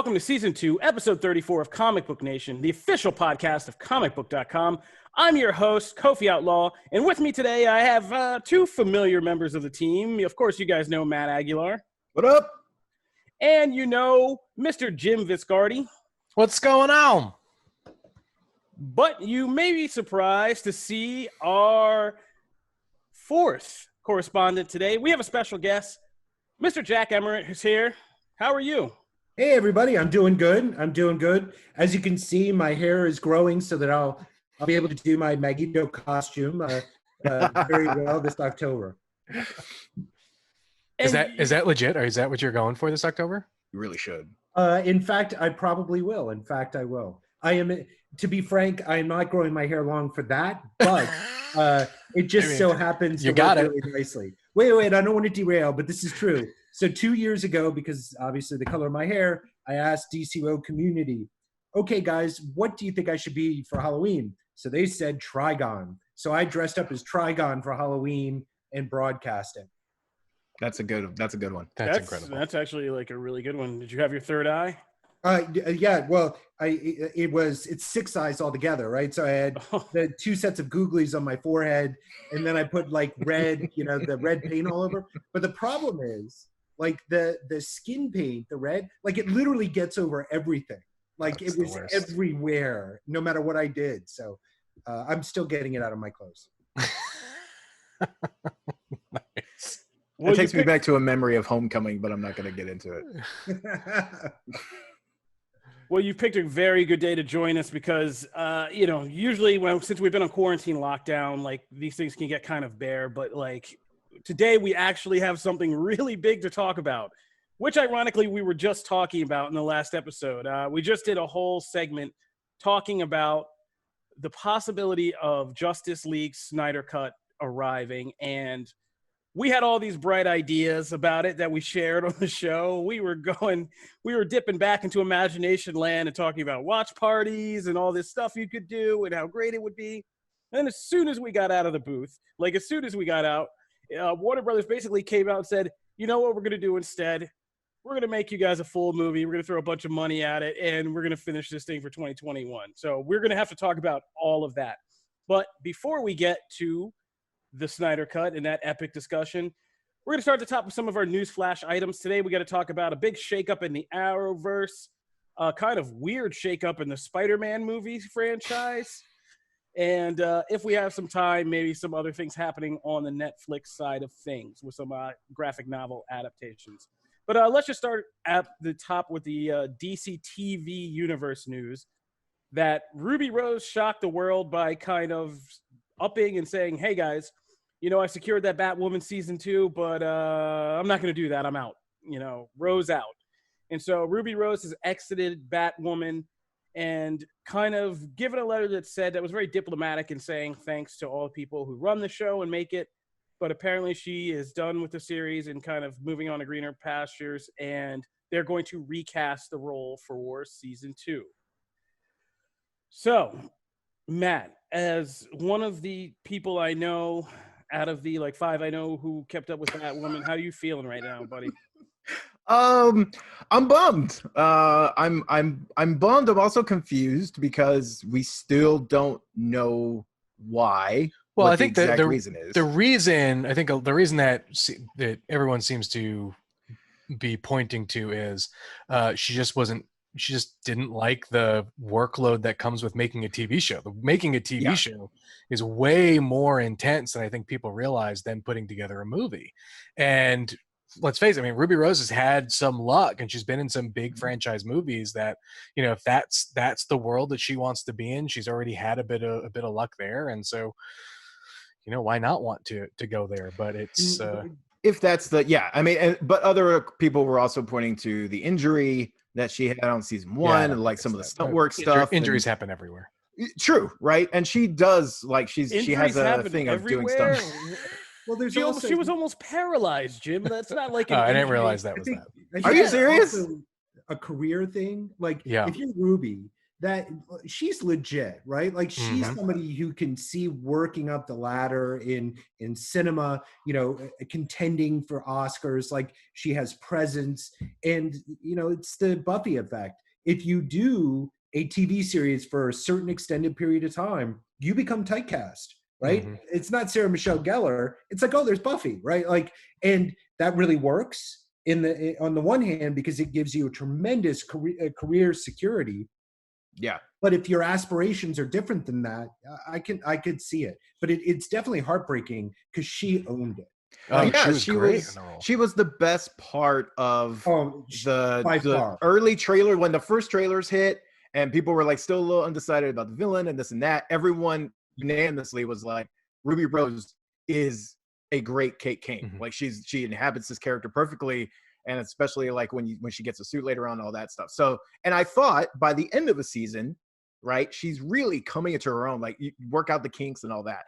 welcome to Season 2, Episode 34 of Comic Book Nation, the official podcast of Comicbook.com. I'm your host, Kofi Outlaw, and with me today I have two familiar members of the team. Of course, you guys know Matt Aguilar. What up? And you know Mr. Jim Viscardi. What's going on? But you may be surprised to see our fourth correspondent today. We have a special guest, Mr. Jack Emmert, who's here. How are you? Hey, everybody. I'm doing good. As you can see, my hair is growing so that I'll be able to do my Magneto costume very well this October. Is that legit? Or is that what you're going for this October? You really should. In fact, I probably will. I will. To be frank, I am not growing my hair long for that, but it just so happens you to got work it. really nicely. Wait, I don't want to derail, but this is true. So 2 years ago, because obviously the color of my hair, I asked DCO community, okay, guys, what do you think I should be for Halloween? So they said Trigon. So I dressed up as Trigon for Halloween and broadcasting. That's a good one. That's incredible. That's actually like a really good one. Did you have your third eye? Yeah, well, it's 6 eyes altogether, right? So I had the 2 sets of googlies on my forehead, and then I put like red, the red paint all over. But the problem is, like the skin paint, the red, like it literally gets over everything. Like it was everywhere, no matter what I did. So I'm still getting it out of my clothes. Nice. Well, it takes me back to a memory of Homecoming, but I'm not going to get into it. Well, you picked a very good day to join us because, usually since we've been on quarantine lockdown, like these things can get kind of bare. But like today, we actually have something really big to talk about, which ironically we were just talking about in the last episode. We just did a whole segment talking about the possibility of Justice League Snyder Cut arriving, and we had all these bright ideas about it that we shared on the show. We were dipping back into imagination land and talking about watch parties and all this stuff you could do and how great it would be. And as soon as we got out of the booth, Warner Brothers basically came out and said, you know what we're going to do instead? We're going to make you guys a full movie. We're going to throw a bunch of money at it, and we're going to finish this thing for 2021. So we're going to have to talk about all of that. But before we get to the Snyder Cut and that epic discussion, we're going to start at the top with some of our news flash items. Today, we got to talk about a big shakeup in the Arrowverse, a kind of weird shakeup in the Spider-Man movie franchise, and if we have some time, maybe some other things happening on the Netflix side of things with some graphic novel adaptations. But let's just start at the top with the DC TV universe news that Ruby Rose shocked the world by kind of upping and saying, hey guys, I secured that Batwoman season 2, but I'm not going to do that. I'm out. Rose out. And so Ruby Rose has exited Batwoman and kind of given a letter that was very diplomatic in saying thanks to all the people who run the show and make it. But apparently she is done with the series and kind of moving on to greener pastures, and they're going to recast the role for season 2. So, Matt, as one of the people I know out of the 5 I know who kept up with Batwoman, how are you feeling right now, buddy? I'm bummed. I'm bummed. I'm also confused because we still don't know why. Well, I think the reason is the reason that everyone seems to be pointing to is she just didn't like the workload that comes with making a TV show. Making a TV show is way more intense than I think people realize than putting together a movie. And let's face it, I mean, Ruby Rose has had some luck and she's been in some big franchise movies that, if that's the world that she wants to be in, she's already had a bit of luck there. And so, why not want to go there? But it's if that's but other people were also pointing to the injury that she had on season 1 and some of the stunt work stuff. Injuries happen everywhere. True, right? And she does she has a thing of doing stuff. Well, she was almost paralyzed, Jim. That's not like I didn't realize that was that. Are you serious? A career thing, if you're Ruby, that she's legit, right? Like she's somebody who can see working up the ladder in cinema, you know, contending for Oscars. Like she has presence, and you know, it's the Buffy effect. If you do a TV series for a certain extended period of time, you become typecast, right? It's not Sarah Michelle Gellar. It's like, oh, there's Buffy, right? Like, and that really works on the one hand because it gives you a tremendous career security. Yeah. But if your aspirations are different than that, I could see it. But it's definitely heartbreaking because she owned it. Oh, Like, yeah, she was great. She was the best part of the early trailer when the first trailers hit and people were like still a little undecided about the villain and this and that. Everyone unanimously was like, Ruby Rose is a great Kate Kane. Like she inhabits this character perfectly. And especially like when she gets a suit later on, all that stuff. So, and I thought by the end of the season, right, she's really coming into her own, like you work out the kinks and all that.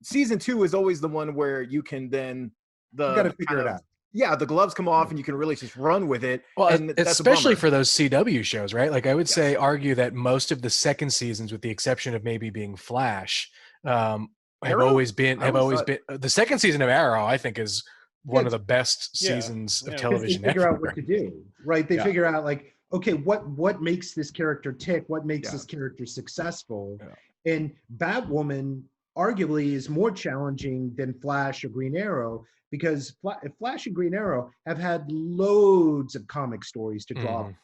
Season 2 is always the one where you can then you got to figure it out. Yeah, the gloves come off and you can really just run with it. Well, and especially for those CW shows, right? Like I would argue that most of the second seasons, with the exception of maybe being Flash, have always been the second season of Arrow, I think, is one of the best seasons of television. They figure out what to do, right? They figure out like, okay, what makes this character tick? What makes this character successful? Yeah. And Batwoman arguably is more challenging than Flash or Green Arrow because Flash and Green Arrow have had loads of comic stories to draw from,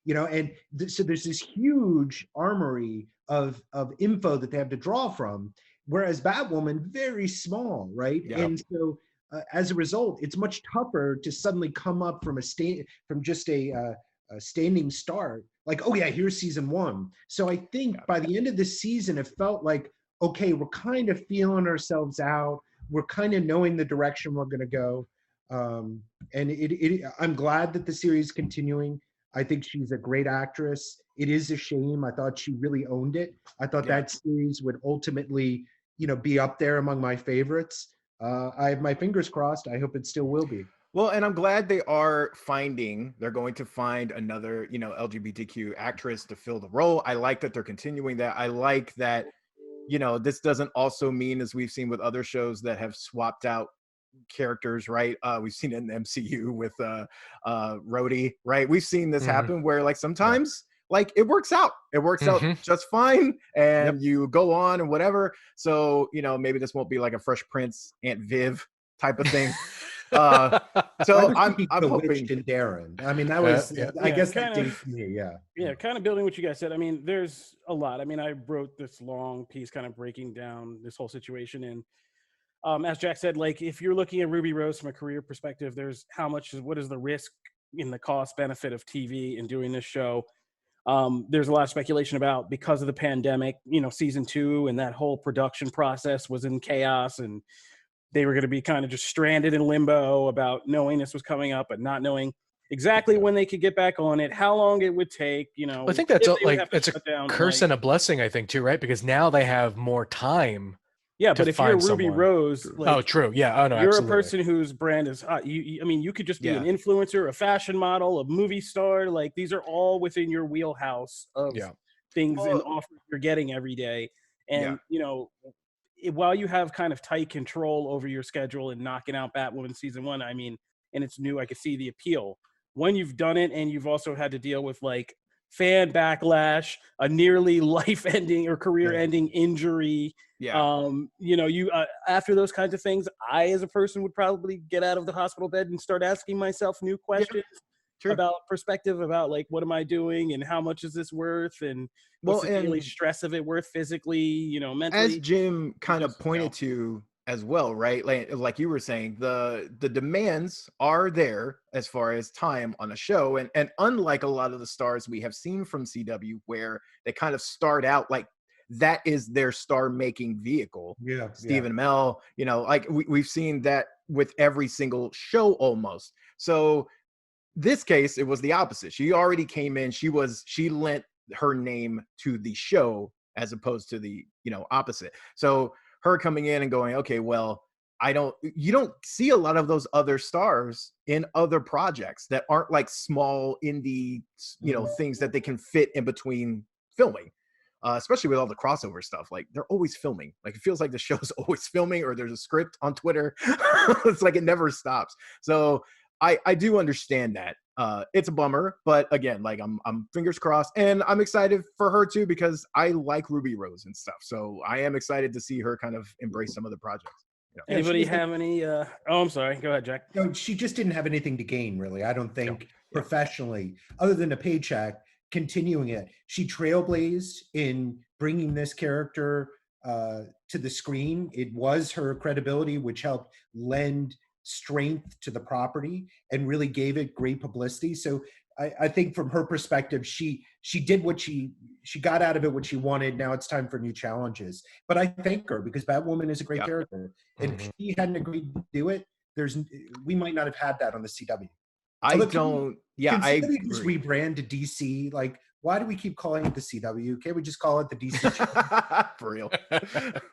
you know, and so there's this huge armory of info that they have to draw from, whereas Batwoman, very small, right? Yep. And so as a result, it's much tougher to suddenly come up from just a standing start. Like, oh yeah, here's season 1. So I think by the end of this season, it felt like, okay, we're kind of feeling ourselves out. We're kind of knowing the direction we're going to go. And I'm glad that the series is continuing. I think she's a great actress. It is a shame. I thought she really owned it. I thought that series would ultimately, you know, be up there among my favorites. I have my fingers crossed. I hope it still will be. Well, and I'm glad they're going to find another, you know, LGBTQ actress to fill the role. I like that they're continuing that. I like that, you know, this doesn't also mean, as we've seen with other shows that have swapped out characters, right? We've seen it in the MCU with Rhodey, right? We've seen this happen where like sometimes like it works out. It works out just fine and you go on and whatever. So, you know, maybe this won't be like a Fresh Prince, Aunt Viv type of thing. So I'm hoping Darren. I mean, that was I guess that did to me, kind of building what you guys said. I mean, there's a lot. I mean, I wrote this long piece kind of breaking down this whole situation, and as Jack said, like if you're looking at Ruby Rose from a career perspective, there's what is the risk in the cost benefit of TV in doing this show. There's a lot of speculation about, because of the pandemic, you know, season 2 and that whole production process was in chaos, and they were going to be kind of just stranded in limbo about knowing this was coming up, but not knowing exactly when they could get back on it, how long it would take, you know. I think that's it's a curse and a blessing, I think, too, right? Because now they have more time. Yeah, but if you're Ruby Rose, like, true, yeah, oh no, you're absolutely. a person whose brand is hot. I mean, you could just be an influencer, a fashion model, a movie star. Like these are all within your wheelhouse of things and offers you're getting every day. And you know, while you have kind of tight control over your schedule and knocking out Batwoman season 1, I mean, and it's new, I could see the appeal. When you've done it and you've also had to deal with like fan backlash, a nearly life-ending or career-ending injury. You know, you after those kinds of things, I as a person would probably get out of the hospital bed and start asking myself new questions about perspective, about like, what am I doing and how much is this worth, and what's the daily stress of it worth physically, you know, mentally. As Jim kind of pointed to as well, right? Like you were saying, the demands are there as far as time on a show. And unlike a lot of the stars we have seen from CW, where they kind of start out like that is their star making vehicle. Stephen Amell, you know, like we've seen that with every single show almost. So this case, it was the opposite. She already came in, she lent her name to the show as opposed to the, you know, opposite. So her coming in and going, okay, well, you don't see a lot of those other stars in other projects that aren't like small indie, you know, things that they can fit in between filming. Especially with all the crossover stuff, like they're always filming. Like it feels like the show's always filming, or there's a script on Twitter. It's like it never stops. So I do understand that. It's a bummer, but again, like I'm fingers crossed, and I'm excited for her too because I like Ruby Rose and stuff. So I am excited to see her kind of embrace some of the projects. Yeah, Anybody have any? Oh, I'm sorry. Go ahead, Jack. No, she just didn't have anything to gain, really. I don't think Yeah. professionally, other than a paycheck, continuing it. She trailblazed in bringing this character to the screen. It was her credibility which helped lend strength to the property and really gave it great publicity. So I think from her perspective, she did what she got out of it what she wanted. Now it's time for new challenges. But I thank her because Batwoman is a great character. And if she hadn't agreed to do it, we might not have had that on the CW. I Although, don't. Yeah, can I CW just rebrand to DC? Like, why do we keep calling it the CW? Can't we just call it the DC? for real.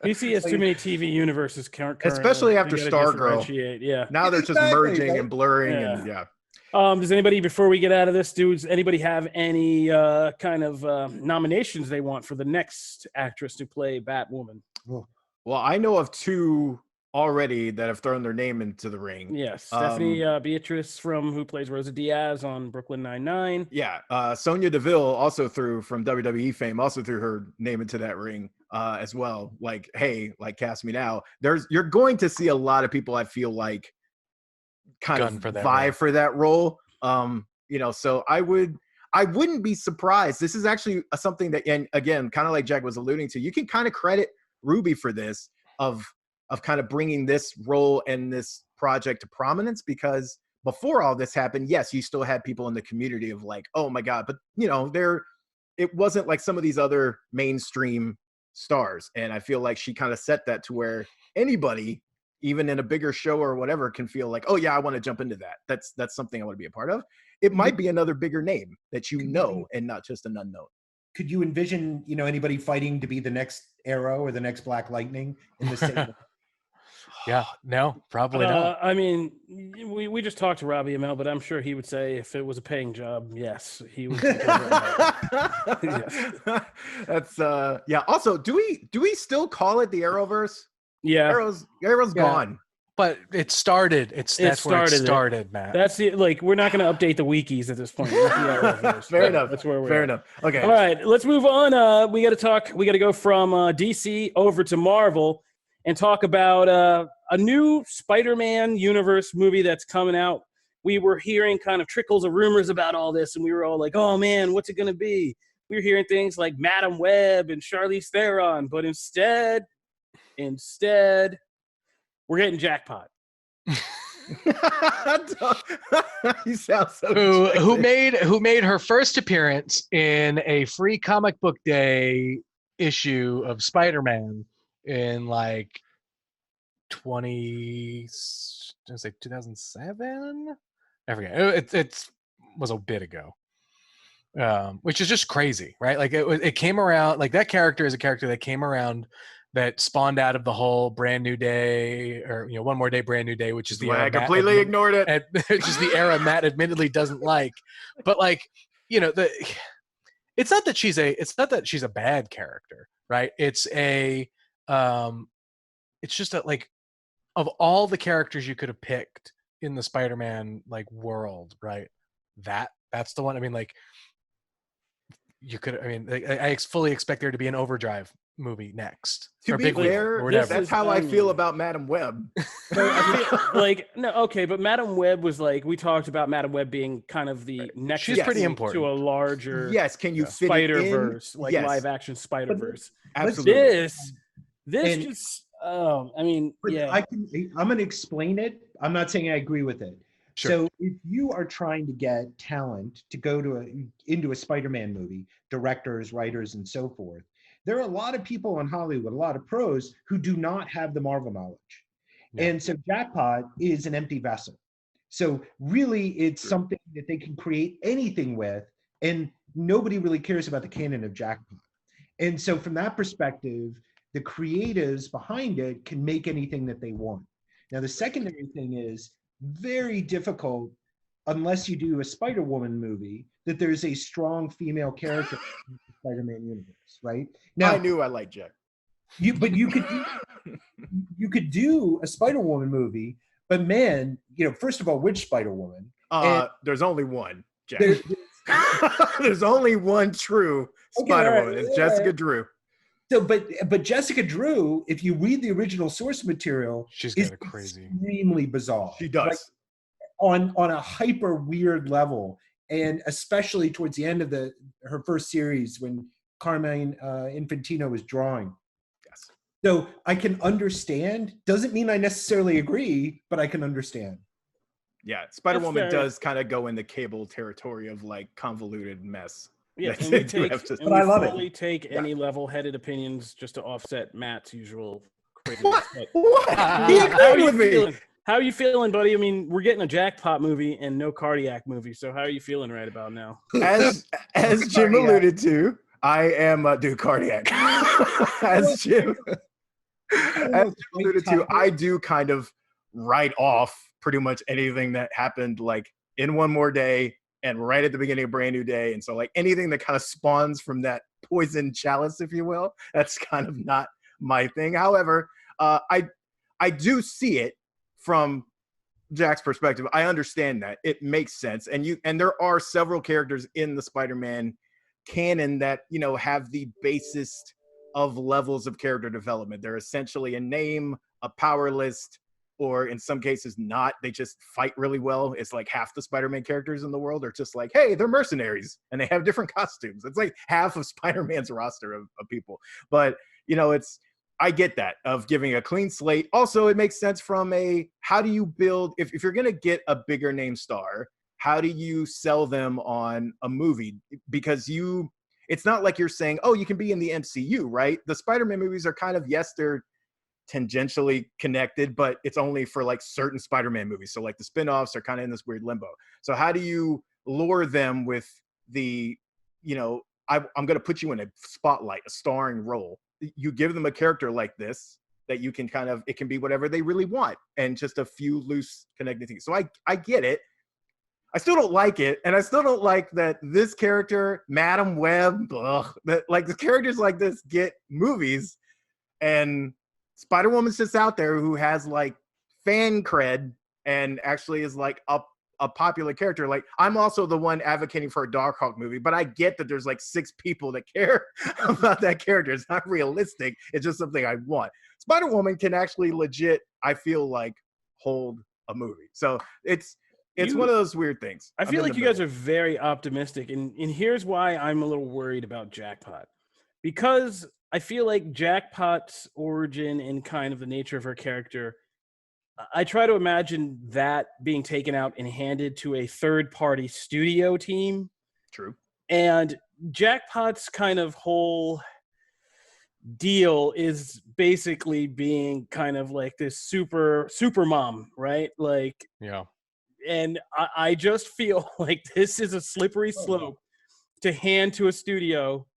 DC has too many TV universes currently. Especially after They gotta Stargirl. differentiate, yeah. Now they're just merging and blurring and Does anybody, before we get out of this, does anybody have any kind of nominations they want for the next actress to play Batwoman? Well, I know of two already that have thrown their name into the ring. Yes, Stephanie Beatrice who plays Rosa Diaz on Brooklyn Nine-Nine. Yeah, Sonya Deville also from WWE fame also threw her name into that ring as well. Like, hey, like cast me now. You're going to see a lot of people I feel like kind of vie for that role. So I wouldn't be surprised. This is actually something that, and again, kind of like Jack was alluding to, you can kind of credit Ruby for this of kind of bringing this role and this project to prominence, because before all this happened, yes, you still had people in the community of like, oh my God, but it wasn't like some of these other mainstream stars. And I feel like she kind of set that to where anybody, even in a bigger show or whatever, can feel like, oh yeah, I want to jump into that. That's something I want to be a part of. It might be another bigger name that and not just an unknown. Could you envision, anybody fighting to be the next Arrow or the next Black Lightning in the same? Yeah, no, probably not. I mean, we just talked to Robbie Amell, but I'm sure he would say if it was a paying job, yes, he would. Yes. That's Also, do we still call it the Arrowverse? Yeah, Arrow's gone. But it started. That's where it started, Matt. That's we're not going to update the wikis at this point. Fair enough. That's where we're Fair at. enough. Okay. All right, let's move on. We got to go from DC over to Marvel and talk about a new Spider-Man universe movie that's coming out. We were hearing kind of trickles of rumors about all this, and we were all like, oh man, what's it going to be? We were hearing things like Madam Web and Charlize Theron, but instead, we're getting Jackpot. You sound so who made her first appearance in a free comic book day issue of Spider-Man in like 2007. I forget. It was a bit ago, which is just crazy, right? Like it came around. Like that character is a character that came around, that spawned out of the whole Brand New Day, or One More Day, Brand New Day, which is the era I completely ignored it. Which is the era Matt admittedly doesn't like. But like, it's not that she's a bad character, right? It's just that, like, of all the characters you could have picked in the Spider-Man like world, right? That's the one. I mean, like, I fully expect there to be an Overdrive movie next. To be fair, that's how I feel about Madam Web. But Madam Web was like, we talked about Madam Web being kind of the next. She's pretty important to a larger. Yes, can you fit Spider-Verse, it in? live action Spider-Verse? Absolutely. This just. Oh, I mean, yeah. I'm going to explain it. I'm not saying I agree with it. Sure. So if you are trying to get talent to go into a Spider-Man movie, directors, writers, and so forth, there are a lot of people in Hollywood, a lot of pros who do not have the Marvel knowledge. Yeah. And so Jackpot is an empty vessel. So really it's something that they can create anything with, and nobody really cares about the canon of Jackpot. And so from that perspective, the creatives behind it can make anything that they want. Now, the secondary thing is very difficult unless you do a Spider-Woman movie, that there's a strong female character in the Spider-Man universe, right? Now, I knew I liked Jack. but you could do a Spider-Woman movie, but man, first of all, which Spider-Woman? There's only one, Jack. There, There's only one true Spider-Woman. right, It's Jessica Drew. So, but Jessica Drew, if you read the original source material, She's is got a crazy, extremely bizarre. She does. Like, on a hyper weird level, and especially towards the end of her first series when Carmine Infantino was drawing. Yes. So I can understand. Doesn't mean I necessarily agree, but I can understand. Yeah, Spider-Woman does kind of go in the Cable territory of like convoluted mess. Yeah, But I love it. fully take any level-headed opinions just to offset Matt's usual craziness. What? He agreed with me. How are you feeling, buddy? I mean, we're getting a Jackpot movie and no Cardiac movie, so how are you feeling right about now? As Jim alluded to, I am Cardiac. As Jim alluded to, I do kind of write off pretty much anything that happened like in One More Day and right at the beginning of Brand New Day. And so like anything that kind of spawns from that poison chalice, if you will, that's kind of not my thing. However, I do see it from Jack's perspective. I understand that. It makes sense. And there are several characters in the Spider-Man canon that, have the basest of levels of character development. They're essentially a name, a power list, or in some cases not. They just fight really well. It's like half the Spider-Man characters in the world are just like, hey, they're mercenaries and they have different costumes. It's like half of Spider-Man's roster of people. But, I get that of giving a clean slate. Also, it makes sense from how do you build, if you're going to get a bigger name star, how do you sell them on a movie? Because it's not like you're saying, oh, you can be in the MCU, right? The Spider-Man movies are kind of, yes, they're tangentially connected, but it's only for like certain Spider-Man movies. So like the spinoffs are kind of in this weird limbo. So how do you lure them with the, I'm going to put you in a spotlight, a starring role. You give them a character like this that you can it can be whatever they really want and just a few loose connecting things. So I get it. I still don't like it. And I still don't like that this character, Madam Web, that like the characters like this get movies and Spider-Woman's just out there who has like fan cred and actually is like a popular character. Like I'm also the one advocating for a Darkhawk movie, but I get that there's like 6 people that care about that character. It's not realistic. It's just something I want. Spider-Woman can actually legit, I feel like, hold a movie. So it's one of those weird things. I feel like you guys are very optimistic, and here's why I'm a little worried about Jackpot. Because I feel like Jackpot's origin and kind of the nature of her character, I try to imagine that being taken out and handed to a third-party studio team. True. And Jackpot's kind of whole deal is basically being kind of like this super mom, right? Like, yeah. And I just feel like this is a slippery slope to hand to a studio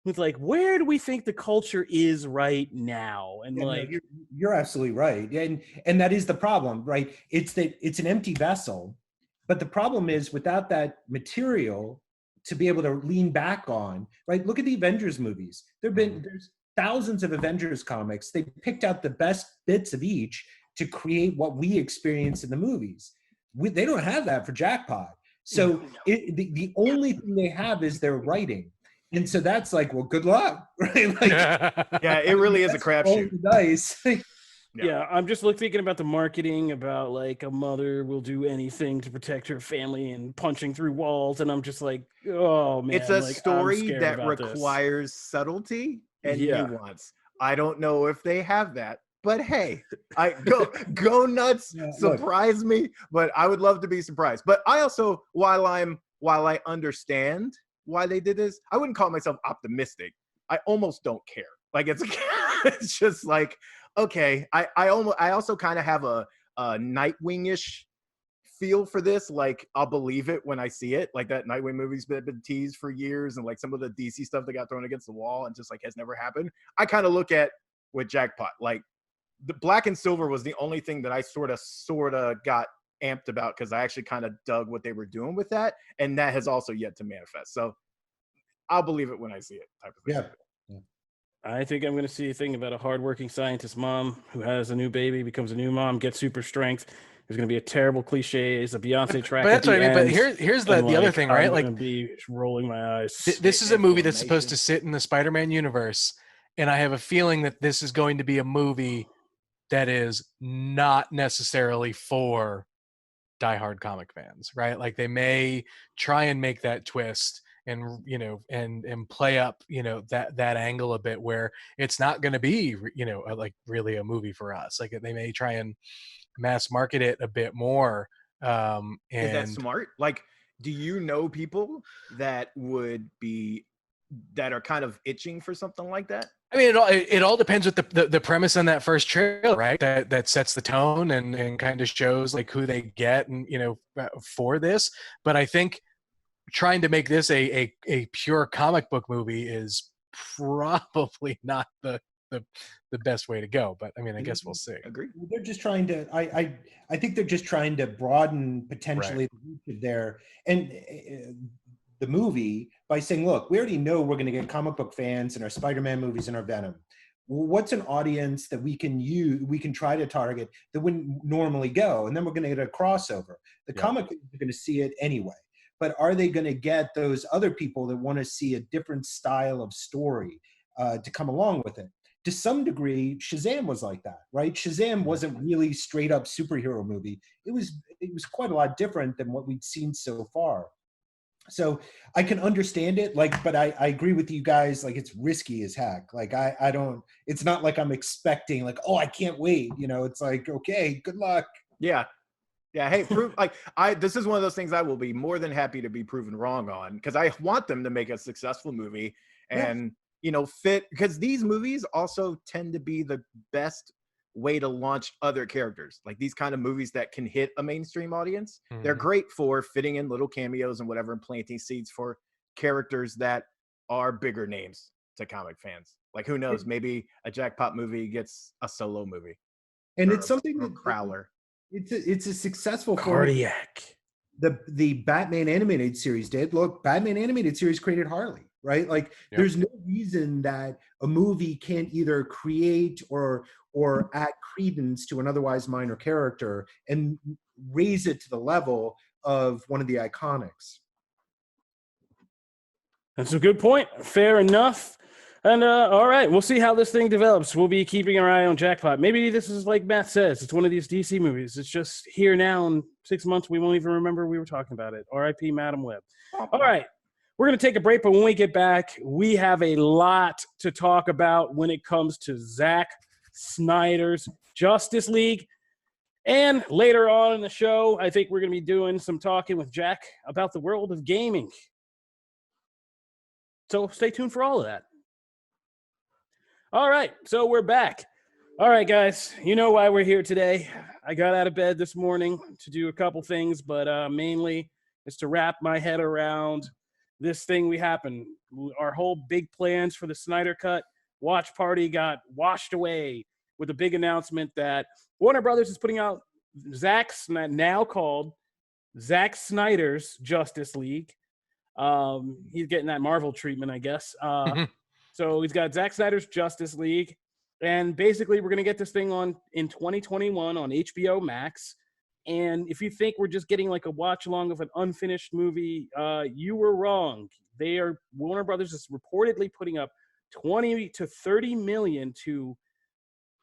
who's like, where do we think the culture is right now? And no, you're absolutely right. And that is the problem, right? It's an empty vessel. But the problem is without that material to be able to lean back on, right? Look at the Avengers movies. There's thousands of Avengers comics. They picked out the best bits of each to create what we experience in the movies. They don't have that for Jackpot. So the only thing they have is their writing. And so that's like, well, good luck, right? Like, yeah, it really is a crapshoot. Nice. Yeah, I'm just thinking about the marketing about like a mother will do anything to protect her family and punching through walls, and I'm just like, oh man, it's a like, story that requires subtlety and nuance. I don't know if they have that, but hey, I go nuts, surprise me, but I would love to be surprised. But I also, while I understand why they did this, I wouldn't call myself optimistic. I almost don't care. Like it's just like, okay, I also kind of have a Nightwing-ish feel for this. Like I'll believe it when I see it. Like that Nightwing movie's been teased for years, and like some of the DC stuff that got thrown against the wall and just like has never happened. I kind of look at with Jackpot, like the Black and Silver was the only thing that I sort of got amped about because I actually kind of dug what they were doing with that, and that has also yet to manifest. So I'll believe it when I see it, type of thing. Yeah. I think I'm going to see a thing about a hardworking scientist mom who has a new baby, becomes a new mom, gets super strength. There's going to be a terrible cliche. It's a Beyonce track. But that's what I mean. But here's the other thing, right? I'm Like, going to be rolling my eyes. This is a movie that's supposed to sit in the Spider-Man universe, and I have a feeling that this is going to be a movie that is not necessarily for diehard comic fans, right? Like they may try and make that twist and and play up that angle a bit where it's not going to be like really a movie for us. Like they may try and mass market it a bit more. And is that smart? Like, do you know people that are kind of itching for something like that? I mean, it all depends with the premise on that first trailer, right? That sets the tone and kind of shows like who they get and for this. But I think trying to make this a pure comic book movie is probably not the best way to go. But I mean, I guess we'll see. Agree. They're just trying to. I think they're just trying to broaden potentially the reach of their the movie by saying, look, we already know we're going to get comic book fans in our Spider-Man movies and our Venom. Well, what's an audience that we can try to target that wouldn't normally go? And then we're going to get a crossover. The comic fans are going to see it anyway. But are they going to get those other people that want to see a different style of story to come along with it? To some degree, Shazam was like that, right? Shazam wasn't really straight up superhero movie. It was quite a lot different than what we'd seen so far. So I can understand it, but I agree with you guys, like it's risky as heck. Like I don't, it's not like I'm expecting like, oh, I can't wait. It's like, okay, good luck. Yeah. Yeah. Hey, this is one of those things I will be more than happy to be proven wrong on, because I want them to make a successful movie and, fit, because these movies also tend to be the best way to launch other characters. Like these kind of movies that can hit a mainstream audience, they're great for fitting in little cameos and whatever and planting seeds for characters that are bigger names to comic fans. Like who knows, maybe a Jackpot movie gets a solo movie. And it's something that Crowler. It's a successful Cardiac. The Batman animated series did. Look, Batman animated series created Harley, right? Like there's no reason that a movie can't either create or add credence to an otherwise minor character and raise it to the level of one of the iconics. That's a good point. Fair enough. And all right, we'll see how this thing develops. We'll be keeping our eye on Jackpot. Maybe this is like Matt says, it's one of these DC movies. It's just here now in 6 months. We won't even remember we were talking about it. R.I.P. Madam Web. All right, we're going to take a break, but when we get back, we have a lot to talk about when it comes to Zack Snyder's Justice League. And later on in the show, I think we're going to be doing some talking with Jack about the world of gaming. So stay tuned for all of that. All right, so we're back. All right, guys, you know why we're here today. I got out of bed this morning to do a couple things, but mainly it's to wrap my head around this thing we happened. Our whole big plans for the Snyder Cut watch party got washed away with a big announcement that Warner Brothers is putting out now called Zack Snyder's Justice League. He's getting that Marvel treatment, I guess. So he's got Zack Snyder's Justice League, and basically we're going to get this thing on in 2021 on HBO Max. And if you think we're just getting like a watch along of an unfinished movie, you were wrong. Warner Brothers is reportedly putting up 20 to 30 million to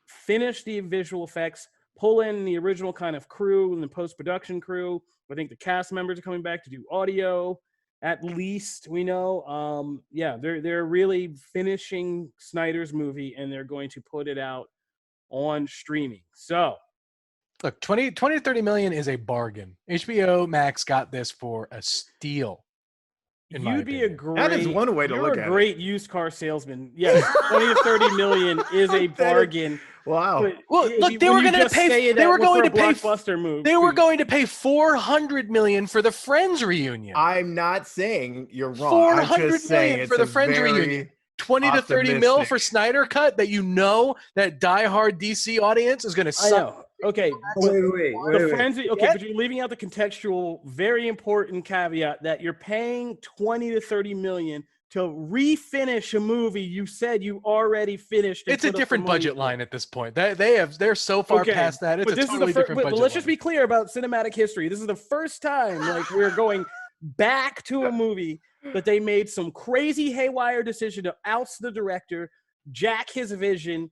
finish the visual effects, pull in the original kind of crew and the post-production crew. I think the cast members are coming back to do audio. At least we know, they're really finishing Snyder's movie, and they're going to put it out on streaming. So, look, 20 to 30 million is a bargain. HBO Max got this for a steal. You'd be a great. That is one way to look at it. You're a great used car salesman. Yes, 20 to 30 million is a bargain. Wow. Well, look, they were going to pay. They were going to pay blockbuster move. They were going to pay $400 million for the Friends reunion. I'm not saying you're wrong. $400 million for the Friends reunion. 20 to 30 mil for Snyder Cut that that diehard DC audience is going to suck Okay, Wait, but wait, the wait. frenzy. Okay, but you're leaving out the contextual, very important caveat that you're paying 20 to 30 million to refinish a movie you said you already finished. And It's a put up the different money budget for. line at this point. They're so far Okay, past that. It's but a this is totally the first. different But budget let's just line. be clear about cinematic history. This is the first time like we're going back to a movie that they made some crazy haywire decision to oust the director, jack his vision,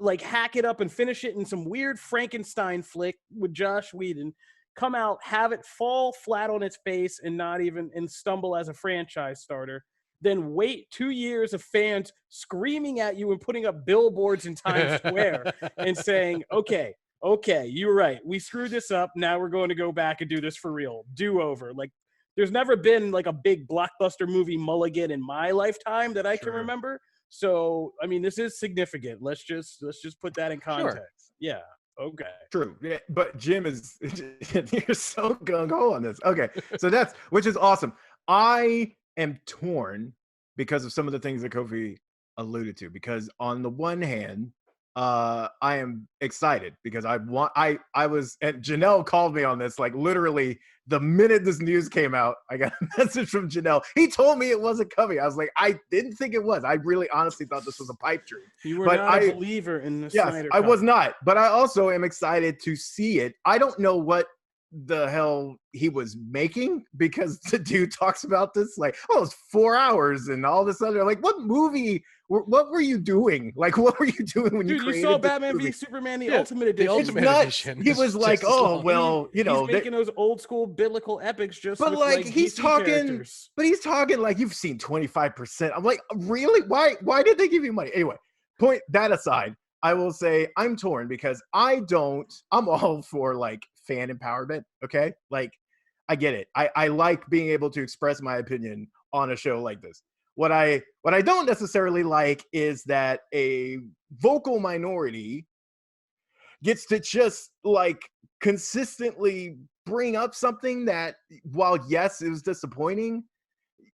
like hack it up and finish it in some weird Frankenstein flick with Josh Whedon, come out, have it fall flat on its face and not even and stumble as a franchise starter, then wait 2 years of fans screaming at you and putting up billboards in Times Square and saying, okay, you're right. We screwed this up. Now we're going to go back and do this for real. Do over. Like, there's never been like a big blockbuster movie mulligan in my lifetime that I can remember. So, I mean, this is significant. Let's just put that in context. Sure. Yeah. Okay. True. Yeah, but Jim is you're so gung-ho on this. Okay. So that's which is awesome. I am torn because of some of the things that Kofi alluded to. Because on the one hand, I am excited because I was and Janelle called me on this like literally the minute this news came out. I got a message from Janelle. He told me it wasn't coming. I was like, I didn't think it was. I really honestly thought this was a pipe dream. You were not a believer in the Snyder Cut. I was not, but I also am excited to see it. I don't know what the hell he was making because the dude talks about this like, oh, it's 4 hours and all this other, like, what movie, what were you doing? Like, what were you doing when you created you saw this Batman movie? v Superman, the Ultimate Edition? The Ultimate Edition. He was like, oh, well, you know, he's making those old school biblical epics just but with, like he's DC talking, characters. but he's talking like you've seen 25%. I'm like, really? Why did they give you money? Anyway, point that aside, I will say I'm torn because I'm all for like fan empowerment. Okay. Like I get it. I like being able to express my opinion on a show like this. What I don't necessarily like is that a vocal minority gets to just like consistently bring up something that, while yes, it was disappointing,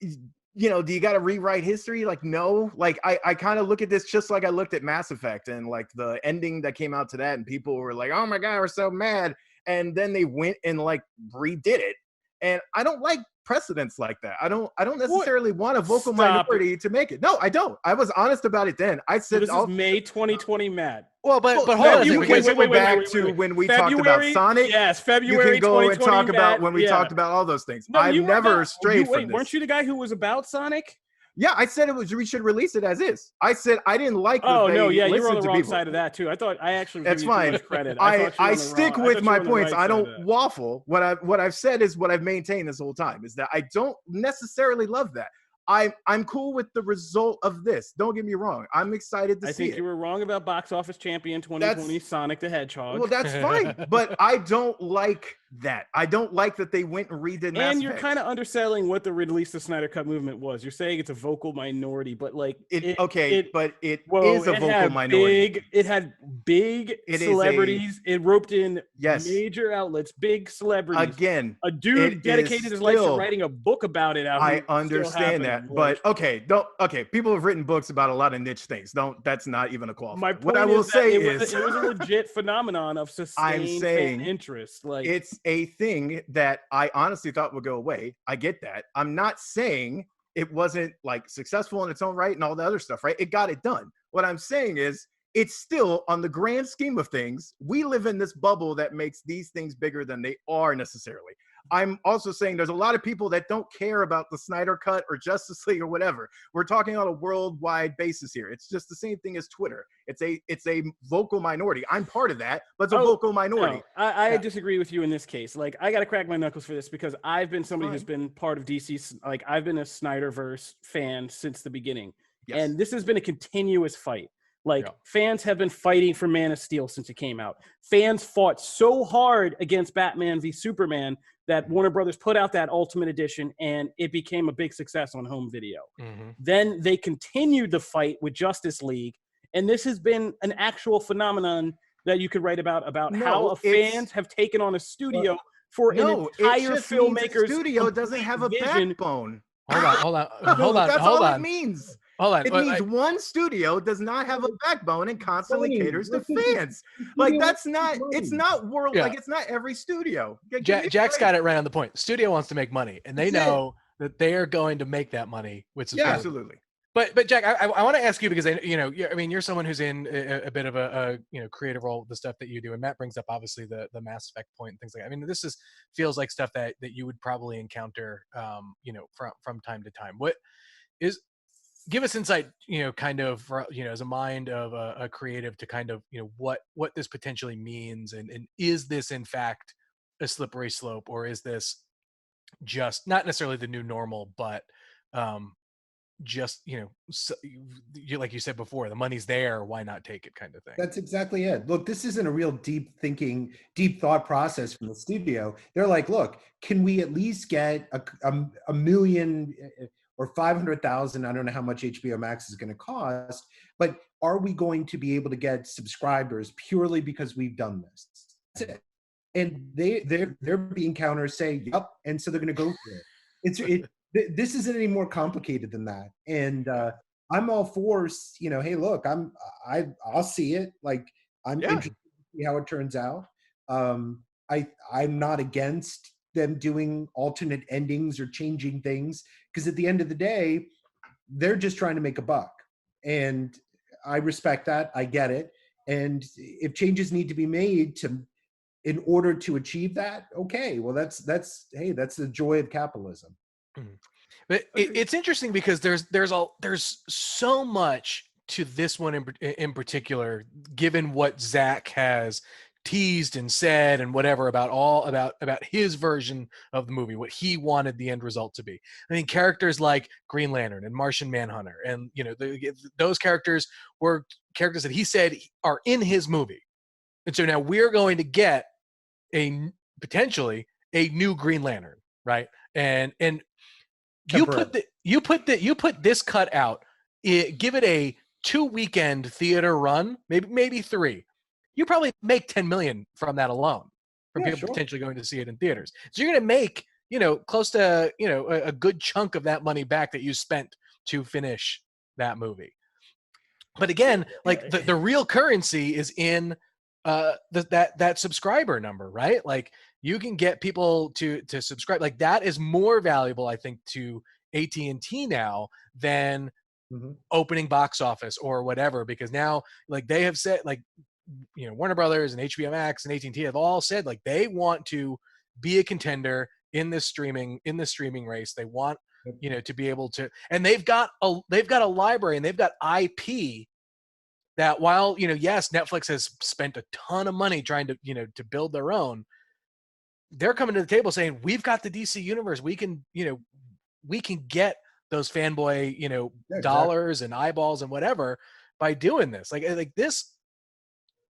you know, do you got to rewrite history? Like, no. Like, I kind of look at this just like I looked at Mass Effect and like the ending that came out to that, and people were like, oh my God, we're so mad. And then they went and like redid it. And I don't like precedents like that. I don't necessarily want a vocal minority to make it. No, I don't. I was honest about it then. I said this is May 2020, Matt. Well, but hold on. on. You can go back to when we talked about Sonic. Yes, February. You can go and talk about Matt, when we talked about all those things. No, I've never strayed from this. Weren't you the guy who was about Sonic? Yeah, I said we should release it as is. I said I didn't like. Oh no, yeah, you were on the wrong side of that too. I thought I actually. That's fine. Credit. I stick with my points. I don't waffle. What I've said is what I've maintained this whole time is that I don't necessarily love that. I'm cool with the result of this. Don't get me wrong. I'm excited to see it. I think you were wrong about Box Office Champion 2020, Sonic the Hedgehog. Well, that's fine, but I don't like that. I don't like that they went and redid Mass And you're Effect. kind of underselling what the release of Snyder Cut movement was. You're saying it's a vocal minority, but like it is a vocal minority. It had big celebrities. It roped in major outlets, big celebrities. Again, a dude dedicated his life to writing a book about it. I understand that, but okay, people have written books about a lot of niche things. That's not even a qualifier. My point what I will say is it was a legit phenomenon of sustained fan interest. Like, it's a thing that I honestly thought would go away. I get that. I'm not saying it wasn't like successful in its own right and all the other stuff, right? It got it done. What I'm saying is it's still, on the grand scheme of things, we live in this bubble that makes these things bigger than they are necessarily. I'm also saying there's a lot of people that don't care about the Snyder Cut or Justice League or whatever. We're talking on a worldwide basis here. It's just the same thing as Twitter. It's a vocal minority. I'm part of that, but it's a vocal minority. No, I disagree with you in this case. Like, I got to crack my knuckles for this because I've been somebody who's been part of DC. Like, I've been a Snyderverse fan since the beginning. Yes. And this has been a continuous fight. Like, fans have been fighting for Man of Steel since it came out. Fans fought so hard against Batman v Superman that Warner Brothers put out that Ultimate Edition, and it became a big success on home video. Mm-hmm. Then they continued the fight with Justice League, and this has been an actual phenomenon that you could write about how fans have taken on a studio for an entire filmmaker's studio doesn't have a backbone. Hold on. That's all it means. Hold on. It means one studio does not have a backbone and constantly Money. caters to Look, this is- fans. this Like studio that's makes not. It's money. not world. Yeah. Like it's not every studio. Give me a Jack's break. got it right on the point. Studio wants to make money, and they That's it. know that they are going to make that money with Yeah. subscribers. Absolutely. But Jack, I want to ask you because I mean, you're someone who's in a bit of a creative role with the stuff that you do, and Matt brings up obviously the Mass Effect point and things like that. I mean, this feels like stuff that you would probably encounter, from time to time. What is give us insight, kind of, as a mind of a creative to kind of, what this potentially means, and is this in fact a slippery slope, or is this just not necessarily the new normal, but just like you said before, the money's there, why not take it, kind of thing. That's exactly it. Look, this isn't a real deep thought process from the studio. They're like, look, can we at least get a million or 500,000? I don't know how much HBO Max is going to cost, but are we going to be able to get subscribers purely because we've done this? That's it. And they're being counter say, yep, and so they're going to go for it. This isn't any more complicated than that. And I'm all for, hey, look, I'll see it. Like, I'm interested to see how it turns out. I'm not against them doing alternate endings or changing things, because at the end of the day, they're just trying to make a buck. And I respect that. I get it. And if changes need to be made in order to achieve that, okay, well, that's the joy of capitalism. But it's interesting because there's so much to this one in particular, given what Zack has teased and said and whatever about his version of the movie, what he wanted the end result to be. I mean, characters like Green Lantern and Martian Manhunter, and those characters were characters that he said are in his movie, and so now we're going to get potentially a new Green Lantern, right? And you put this cut out, give it a 2-weekend theater run, maybe 3. You probably make 10 million from that alone, from people potentially going to see it in theaters. So you're going to make, close to, a good chunk of that money back that you spent to finish that movie. But again, like the real currency is in that subscriber number, right? Like, you can get people to subscribe. Like, that is more valuable, I think, to AT&T now than opening box office or whatever, because now, like, they have said, like, Warner Brothers and HBO Max and AT&T have all said, like, they want to be a contender in this streaming race. They want, to be able to, and they've got a library, and they've got IP that, while, yes, Netflix has spent a ton of money trying to, to build their own, they're coming to the table saying, we've got the DC universe. We can get those fanboy, dollars and eyeballs and whatever by doing this. Like this.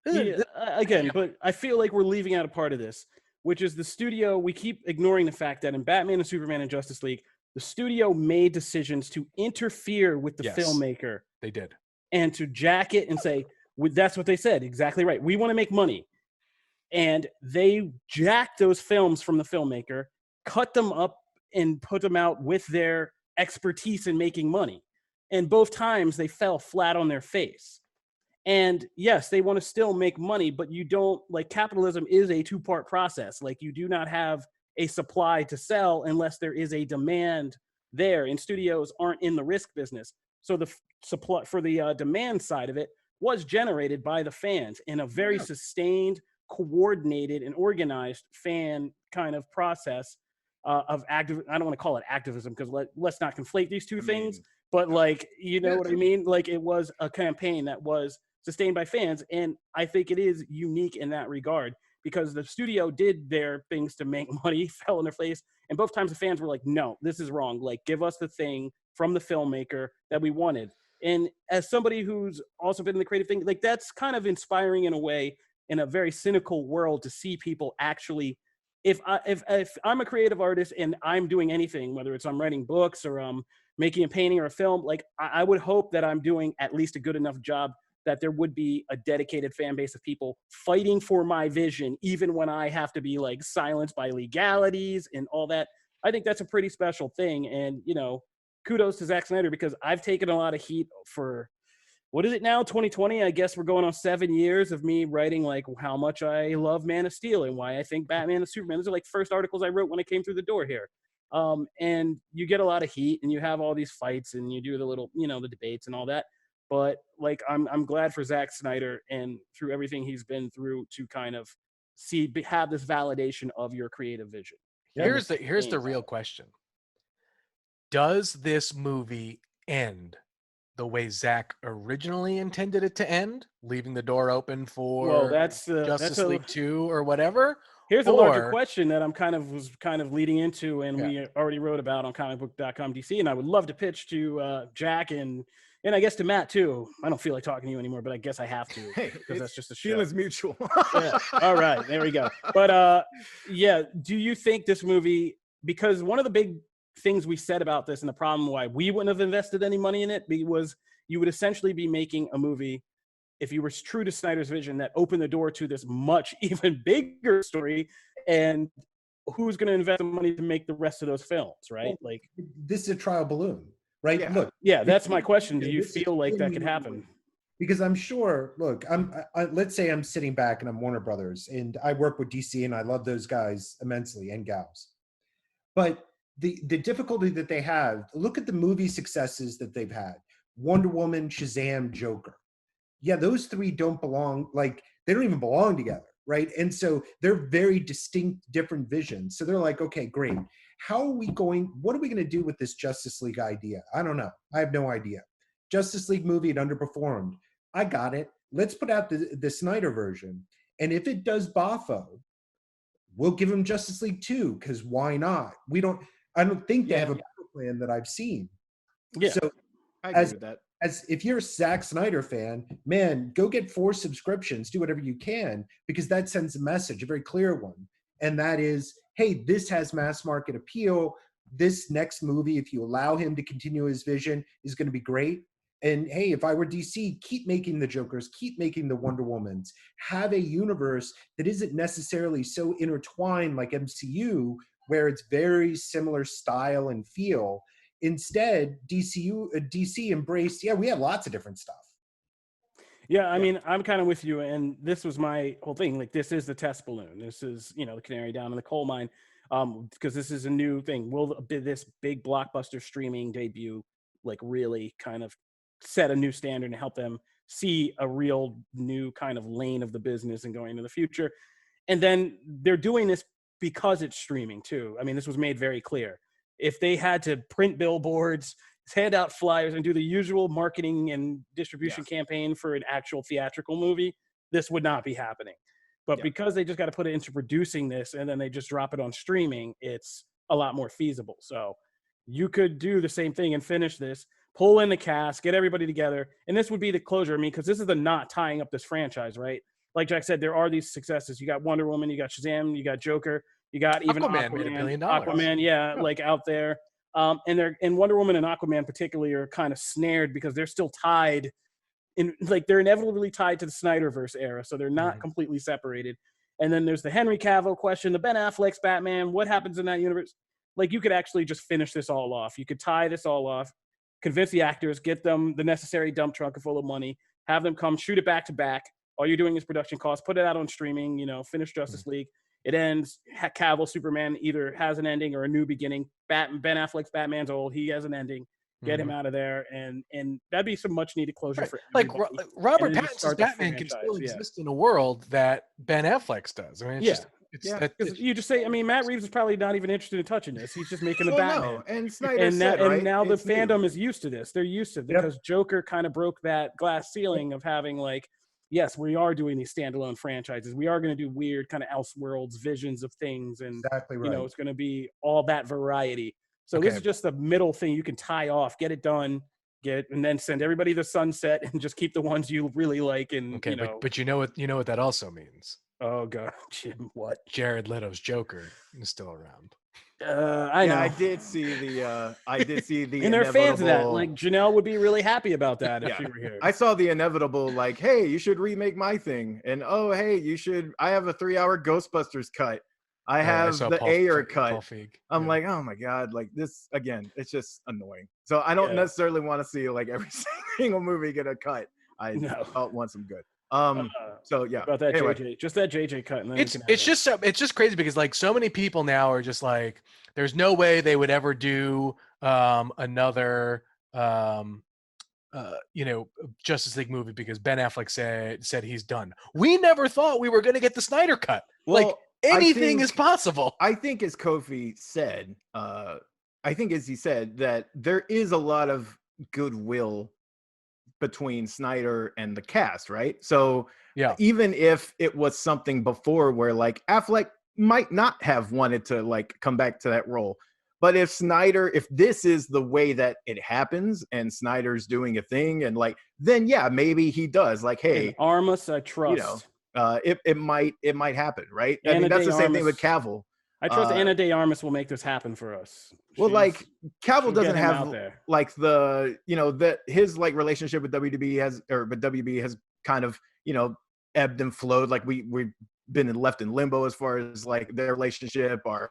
Again, but I feel like we're leaving out a part of this, which is the studio. We keep ignoring the fact that in Batman and Superman and Justice League, the studio made decisions to interfere with the filmmaker. They did. And to jack it and say, that's what they said. Exactly right. We want to make money. And they jacked those films from the filmmaker, cut them up, and put them out with their expertise in making money. And both times they fell flat on their face. And yes, they want to still make money, but you don't, like, capitalism is a 2-part process. Like, you do not have a supply to sell unless there is a demand there. And studios aren't in the risk business. So the supply for the demand side of it was generated by the fans in a very sustained, coordinated, and organized fan kind of process of active. I don't want to call it activism, because let's not conflate these two things. But, like, what I mean? Like, it was a campaign that was sustained by fans, and I think it is unique in that regard, because the studio did their things to make money, fell on their face, and both times the fans were like, no, this is wrong. Like, give us the thing from the filmmaker that we wanted. And as somebody who's also been in the creative thing, like, that's kind of inspiring in a way, in a very cynical world, to see people actually, if I'm a creative artist and I'm doing anything, whether it's I'm writing books or I'm making a painting or a film, like, I would hope that I'm doing at least a good enough job that there would be a dedicated fan base of people fighting for my vision, even when I have to be, like, silenced by legalities and all that. I think that's a pretty special thing. And, kudos to Zack Snyder, because I've taken a lot of heat for, what is it now, 2020? I guess we're going on 7 years of me writing like how much I love Man of Steel and why I think Batman and Superman. Those are like first articles I wrote when I came through the door here. And you get a lot of heat and you have all these fights and you do the little, the debates and all that. But like, I'm glad for Zack Snyder and through everything he's been through to kind of have this validation of your creative vision. Here's the real question. Does this movie end the way Zack originally intended it to end, leaving the door open for Justice League 2 or whatever? Here's a larger question that was kind of leading into, and we already wrote about on Comicbook.com DC, and I would love to pitch to Jack and I guess to Matt too. I don't feel like talking to you anymore, but I guess I have to, because that's just a show. Feelings mutual. Yeah. All right, there we go. But do you think this movie, because one of the big things we said about this and the problem why we wouldn't have invested any money in it was you would essentially be making a movie, if you were true to Snyder's vision, that opened the door to this much even bigger story, and who's going to invest the money to make the rest of those films, right? Like, this is a trial balloon, right? Yeah. Look, that's my question. Do you feel like that could happen? Because I'm sure, look, let's say I'm sitting back and I'm Warner Brothers and I work with DC and I love those guys immensely and gals. But the difficulty that they have, look at the movie successes that they've had. Wonder Woman, Shazam, Joker. Yeah, those three don't belong, like they don't even belong together, right? And so they're very distinct, different visions. So they're like, okay, great. What are we going to do with this Justice League idea? I don't know. I have no idea. Justice League movie, it underperformed. I got it. Let's put out the Snyder version. And if it does boffo, we'll give them Justice League 2, because why not? I don't think they have a battle plan that I've seen. Yeah. So I agree with that. As if you're a Zack Snyder fan, man, go get 4 subscriptions, do whatever you can, because that sends a message, a very clear one. And that is, hey, this has mass market appeal. This next movie, if you allow him to continue his vision, is going to be great. And hey, if I were DC, keep making the Jokers, keep making the Wonder Womans, have a universe that isn't necessarily so intertwined like MCU, where it's very similar style and feel. Instead, DC embraced, we have lots of different stuff. Yeah, I mean, I'm kind of with you, and this was my whole thing. Like, this is the test balloon. This is, the canary down in the coal mine, because this is a new thing. Will this big blockbuster streaming debut, like, really kind of set a new standard and help them see a real new kind of lane of the business and going into the future? And then they're doing this because it's streaming too. I mean, this was made very clear. If they had to print billboards, hand out flyers, and do the usual marketing and distribution campaign for an actual theatrical movie, this would not be happening. But because they just got to put it into producing this and then they just drop it on streaming, it's a lot more feasible. So you could do the same thing and finish this, pull in the cast, get everybody together, and this would be the closure. I mean, because this is the not tying up this franchise, right? Like Jack said, there are these successes. You got Wonder Woman, you got Shazam, you got Joker, you got even Aquaman made $1 billion. Aquaman, like out there. And Wonder Woman and Aquaman particularly are kind of snared because they're still tied they're inevitably tied to the Snyderverse era. So they're not completely separated. And then there's the Henry Cavill question, the Ben Affleck's Batman, what happens in that universe? Like, you could actually just finish this all off. You could tie this all off, convince the actors, get them the necessary dump trunk full of money, have them come shoot it back to back. All you're doing is production costs, put it out on streaming, finish Justice League. It ends, Cavill Superman either has an ending or a new beginning. Ben Affleck's Batman's old, he has an ending. Get him out of there, and that'd be some much needed closure for everybody. Like Robert Pattinson's Batman can still exist in a world that Ben Affleck's does. I mean, it's you just say. I mean, Matt Reeves is probably not even interested in touching this. He's just making the Batman. No. And Snyder said, and now the fandom is used to this. They're used to it because Joker kind of broke that glass ceiling of having like, yes, we are doing these standalone franchises. We are going to do weird kind of Elseworlds visions of things, and exactly right. It's going to be all that variety. So this is just the middle thing you can tie off, get it done, and then send everybody to sunset and just keep the ones you really like. And but you know what that also means. Oh God, Jim, what? Jared Leto's Joker is still around. I know. I did see the and they're fans of that. Like, Janelle would be really happy about that if she were here. I saw the inevitable, like, hey, you should remake my thing, and oh, hey, you should. I have a 3-hour Ghostbusters cut. I have saw the Paul Ayer cut. Feig. I'm Yeah. like, oh my god, like this again. It's just annoying. So I don't necessarily want to see like every single movie get a cut. I want some good. So yeah. About that anyway. JJ, just that JJ cut, and then It's just crazy because like so many people now are just like, there's no way they would ever do another Justice League movie because Ben Affleck said he's done. We never thought we were going to get the Snyder cut. Well, like anything is possible. I think as Kofi said, as he said that there is a lot of goodwill between Snyder and the cast, right? So even if it was something before where like Affleck might not have wanted to like come back to that role, but if this is the way that it happens and Snyder's doing a thing and like, then yeah, maybe he does like, hey, Armus, I trust. You know, it might happen, right? I mean, that's the same thing with Cavill. I trust Ana de Armas will make this happen for us. Well, like Cavill doesn't have like the, you know, that his like relationship with WB has kind of, you know, ebbed and flowed. Like we've been left in limbo as far as like their relationship, or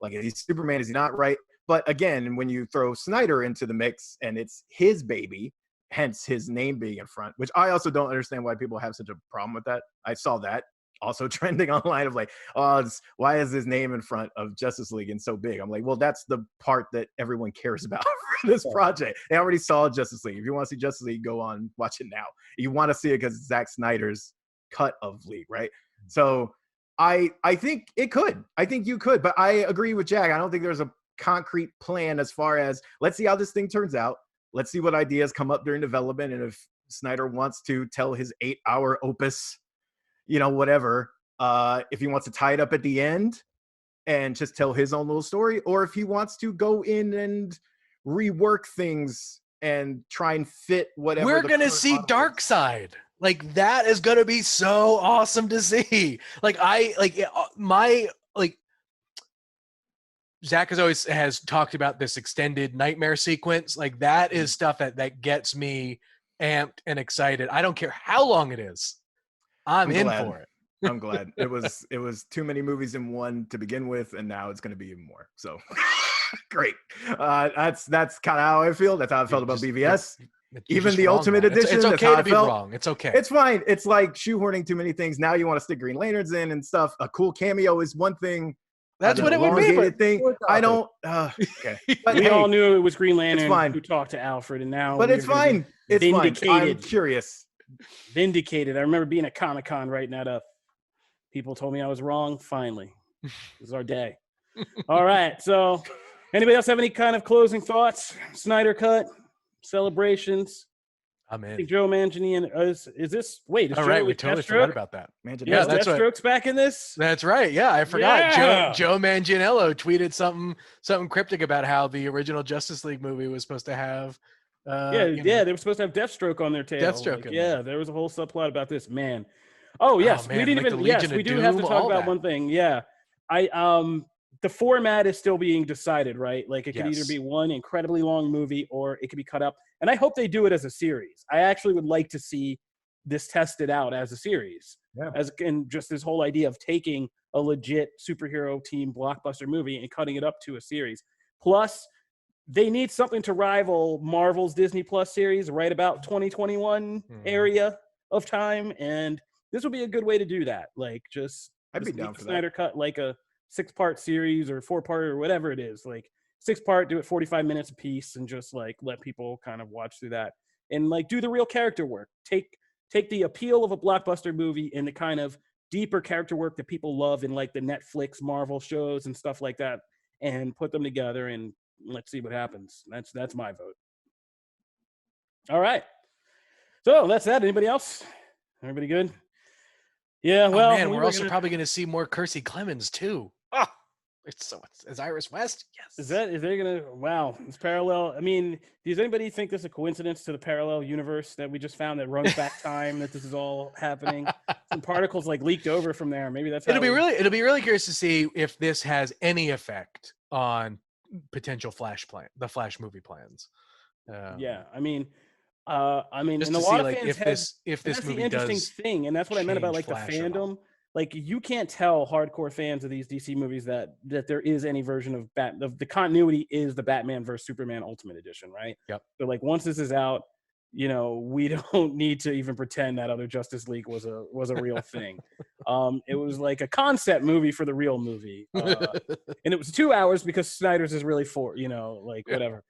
like, is he Superman? Is he not, right? But again, when you throw Snyder into the mix and it's his baby, hence his name being in front, which I also don't understand why people have such a problem with that. I saw that also trending online of like, why is his name in front of Justice League and so big? I'm like, well, that's the part that everyone cares about for this project. They already saw Justice League. If you want to see Justice League, go on, watch it now. You want to see it because it's Zack Snyder's cut of League, right? So I think it could. I think you could, but I agree with Jack. I don't think there's a concrete plan as far as let's see how this thing turns out. Let's see what ideas come up during development. And if Snyder wants to tell his 8-hour opus, you know, whatever, if he wants to tie it up at the end and just tell his own little story, or if he wants to go in and rework things and try and fit whatever. We're going to see Darkseid. Like that is going to be so awesome to see. Like Zach has talked about this extended nightmare sequence. Like that is stuff that gets me amped and excited. I don't care how long it is. I'm in for it. I'm glad. It was too many movies in one to begin with, and now it's going to be even more. So great. That's kind of how I feel. That's how I felt about BVS. Even the Ultimate Edition. It's okay to be wrong. It's okay. It's fine. It's like shoehorning too many things. Now you want to stick Green Lanterns in and stuff. A cool cameo is one thing. That's what it would be. But I don't. Okay. But we all knew it was Green Lantern who talked to Alfred, and now. But it's fine. It's vindicated. Fine. I'm curious. Vindicated. I remember being at Comic-Con writing that up. People told me I was wrong. Finally, this is our day. All right. So, anybody else have any kind of closing thoughts? Snyder cut, celebrations. I'm in. I think Joe Manganiello is this? Wait, is all Joe right. We totally forgot about that. Yeah, that's Deathstroke's back in this. That's right. Yeah, I forgot. Yeah. Joe Manganiello tweeted something cryptic about how the original Justice League movie was supposed to have. They were supposed to have Deathstroke on their tail. Deathstroke. There was a whole subplot about this. Man. Oh yes, we didn't even. Yes, we do have to talk about one thing. Yeah, the format is still being decided, right? Like it could either be one incredibly long movie or it could be cut up. And I hope they do it as a series. I actually would like to see this tested out as a series. Yeah. And just this whole idea of taking a legit superhero team blockbuster movie and cutting it up to a series. Plus, they need something to rival Marvel's Disney Plus series right about 2021 area of time. And this would be a good way to do that. Like I'd be down for Snyder cut like a 6-part series or 4-part or whatever it is. Like 6-part, do it 45 minutes a piece and just like let people kind of watch through that and like do the real character work. Take the appeal of a blockbuster movie and the kind of deeper character work that people love in like the Netflix Marvel shows and stuff like that and put them together and let's see what happens. That's my vote. All right. So that's that. Anybody else? Everybody good? Yeah, well, we're also probably going to see more Kersey Clemens too. Oh, is Iris West? Yes. Is they going to? Wow, it's parallel. I mean, does anybody think this is a coincidence to the parallel universe that we just found that runs back time that this is all happening? Some particles like leaked over from there. Maybe that's. It'll be really curious to see if this has any effect on potential the Flash movie plans. Yeah, I mean, and a lot of fans if this movie the interesting thing, and that's what I meant about like the fandom. like you can't tell hardcore fans of these DC movies that there is any version of the continuity is the Batman versus Superman Ultimate Edition, right? Yep. So like once this is out, you know, we don't need to even pretend that other Justice League was a real thing. It was like a concept movie for the real movie, and it was 2 hours because Snyder's is really like whatever.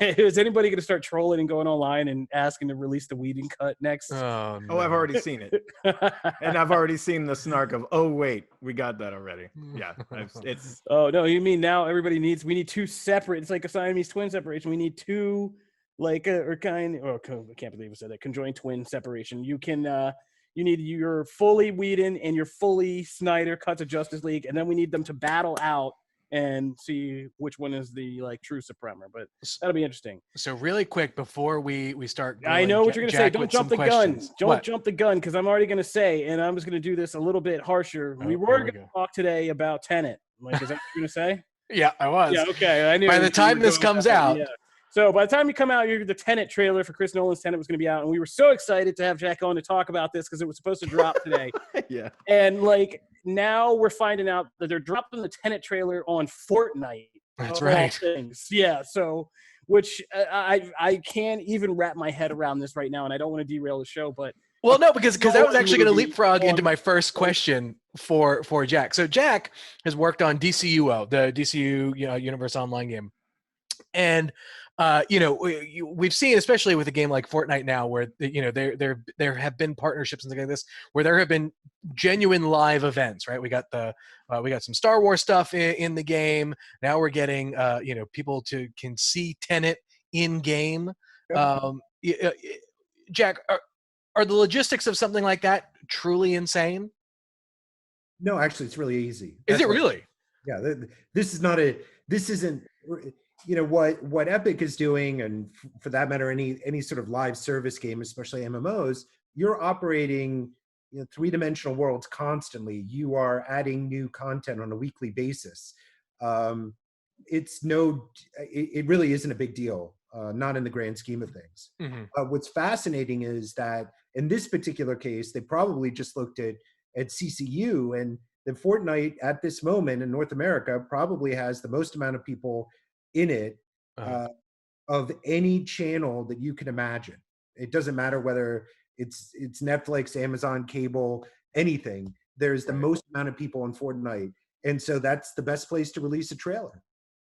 Is anybody going to start trolling and going online and asking to release the Whedon cut next? Oh, Oh, I've already seen it, and I've already seen the snark of, "Oh wait, we got that already." Yeah, it's. Oh no, you mean now we need two separate? It's like a Siamese twin separation. We need two, like I can't believe I said that, conjoined twin separation. You can you need your fully Whedon and your fully Snyder cuts of Justice League, and then we need them to battle out and see which one is the like true supreme. But that'll be interesting. So really quick before we start, I know what you're going to say. Don't jump the gun. Don't jump the gun, because I'm already going to say, and I'm just going to do this a little bit harsher. We were going to talk today about Tenet. Like, is that what you're going to say? Yeah, I was. Yeah, okay. I knew. By the time this comes out. Yeah. So by the time you come out, the Tenet trailer for Chris Nolan's Tenet was going to be out, and we were so excited to have Jack on to talk about this because it was supposed to drop today. Yeah. And like now we're finding out that they're dropping the Tenet trailer on Fortnite. That's right. Things. Yeah. So, which I can't even wrap my head around this right now, and I don't want to derail the show, but. Well, no, because I was actually going to leapfrog into my first question for Jack. So Jack has worked on DCUO, the DCU Universe Online game, and we've seen, especially with a game like Fortnite now, where there have been partnerships and things like this, where there have been genuine live events, right? We got some Star Wars stuff in the game. Now we're getting people can see Tenet in game. Yep. Jack, are the logistics of something like that truly insane? No, actually, it's really easy. Is it really? Yeah, this isn't. What Epic is doing, and for that matter, any sort of live service game, especially MMOs, you're operating three-dimensional worlds constantly. You are adding new content on a weekly basis. It really isn't a big deal, not in the grand scheme of things. Mm-hmm. What's fascinating is that in this particular case, they probably just looked at CCU, and the Fortnite at this moment in North America probably has the most amount of people in it of any channel that you can imagine. It doesn't matter whether it's Netflix, Amazon, cable, anything. There's the most amount of people in Fortnite, and so that's the best place to release a trailer.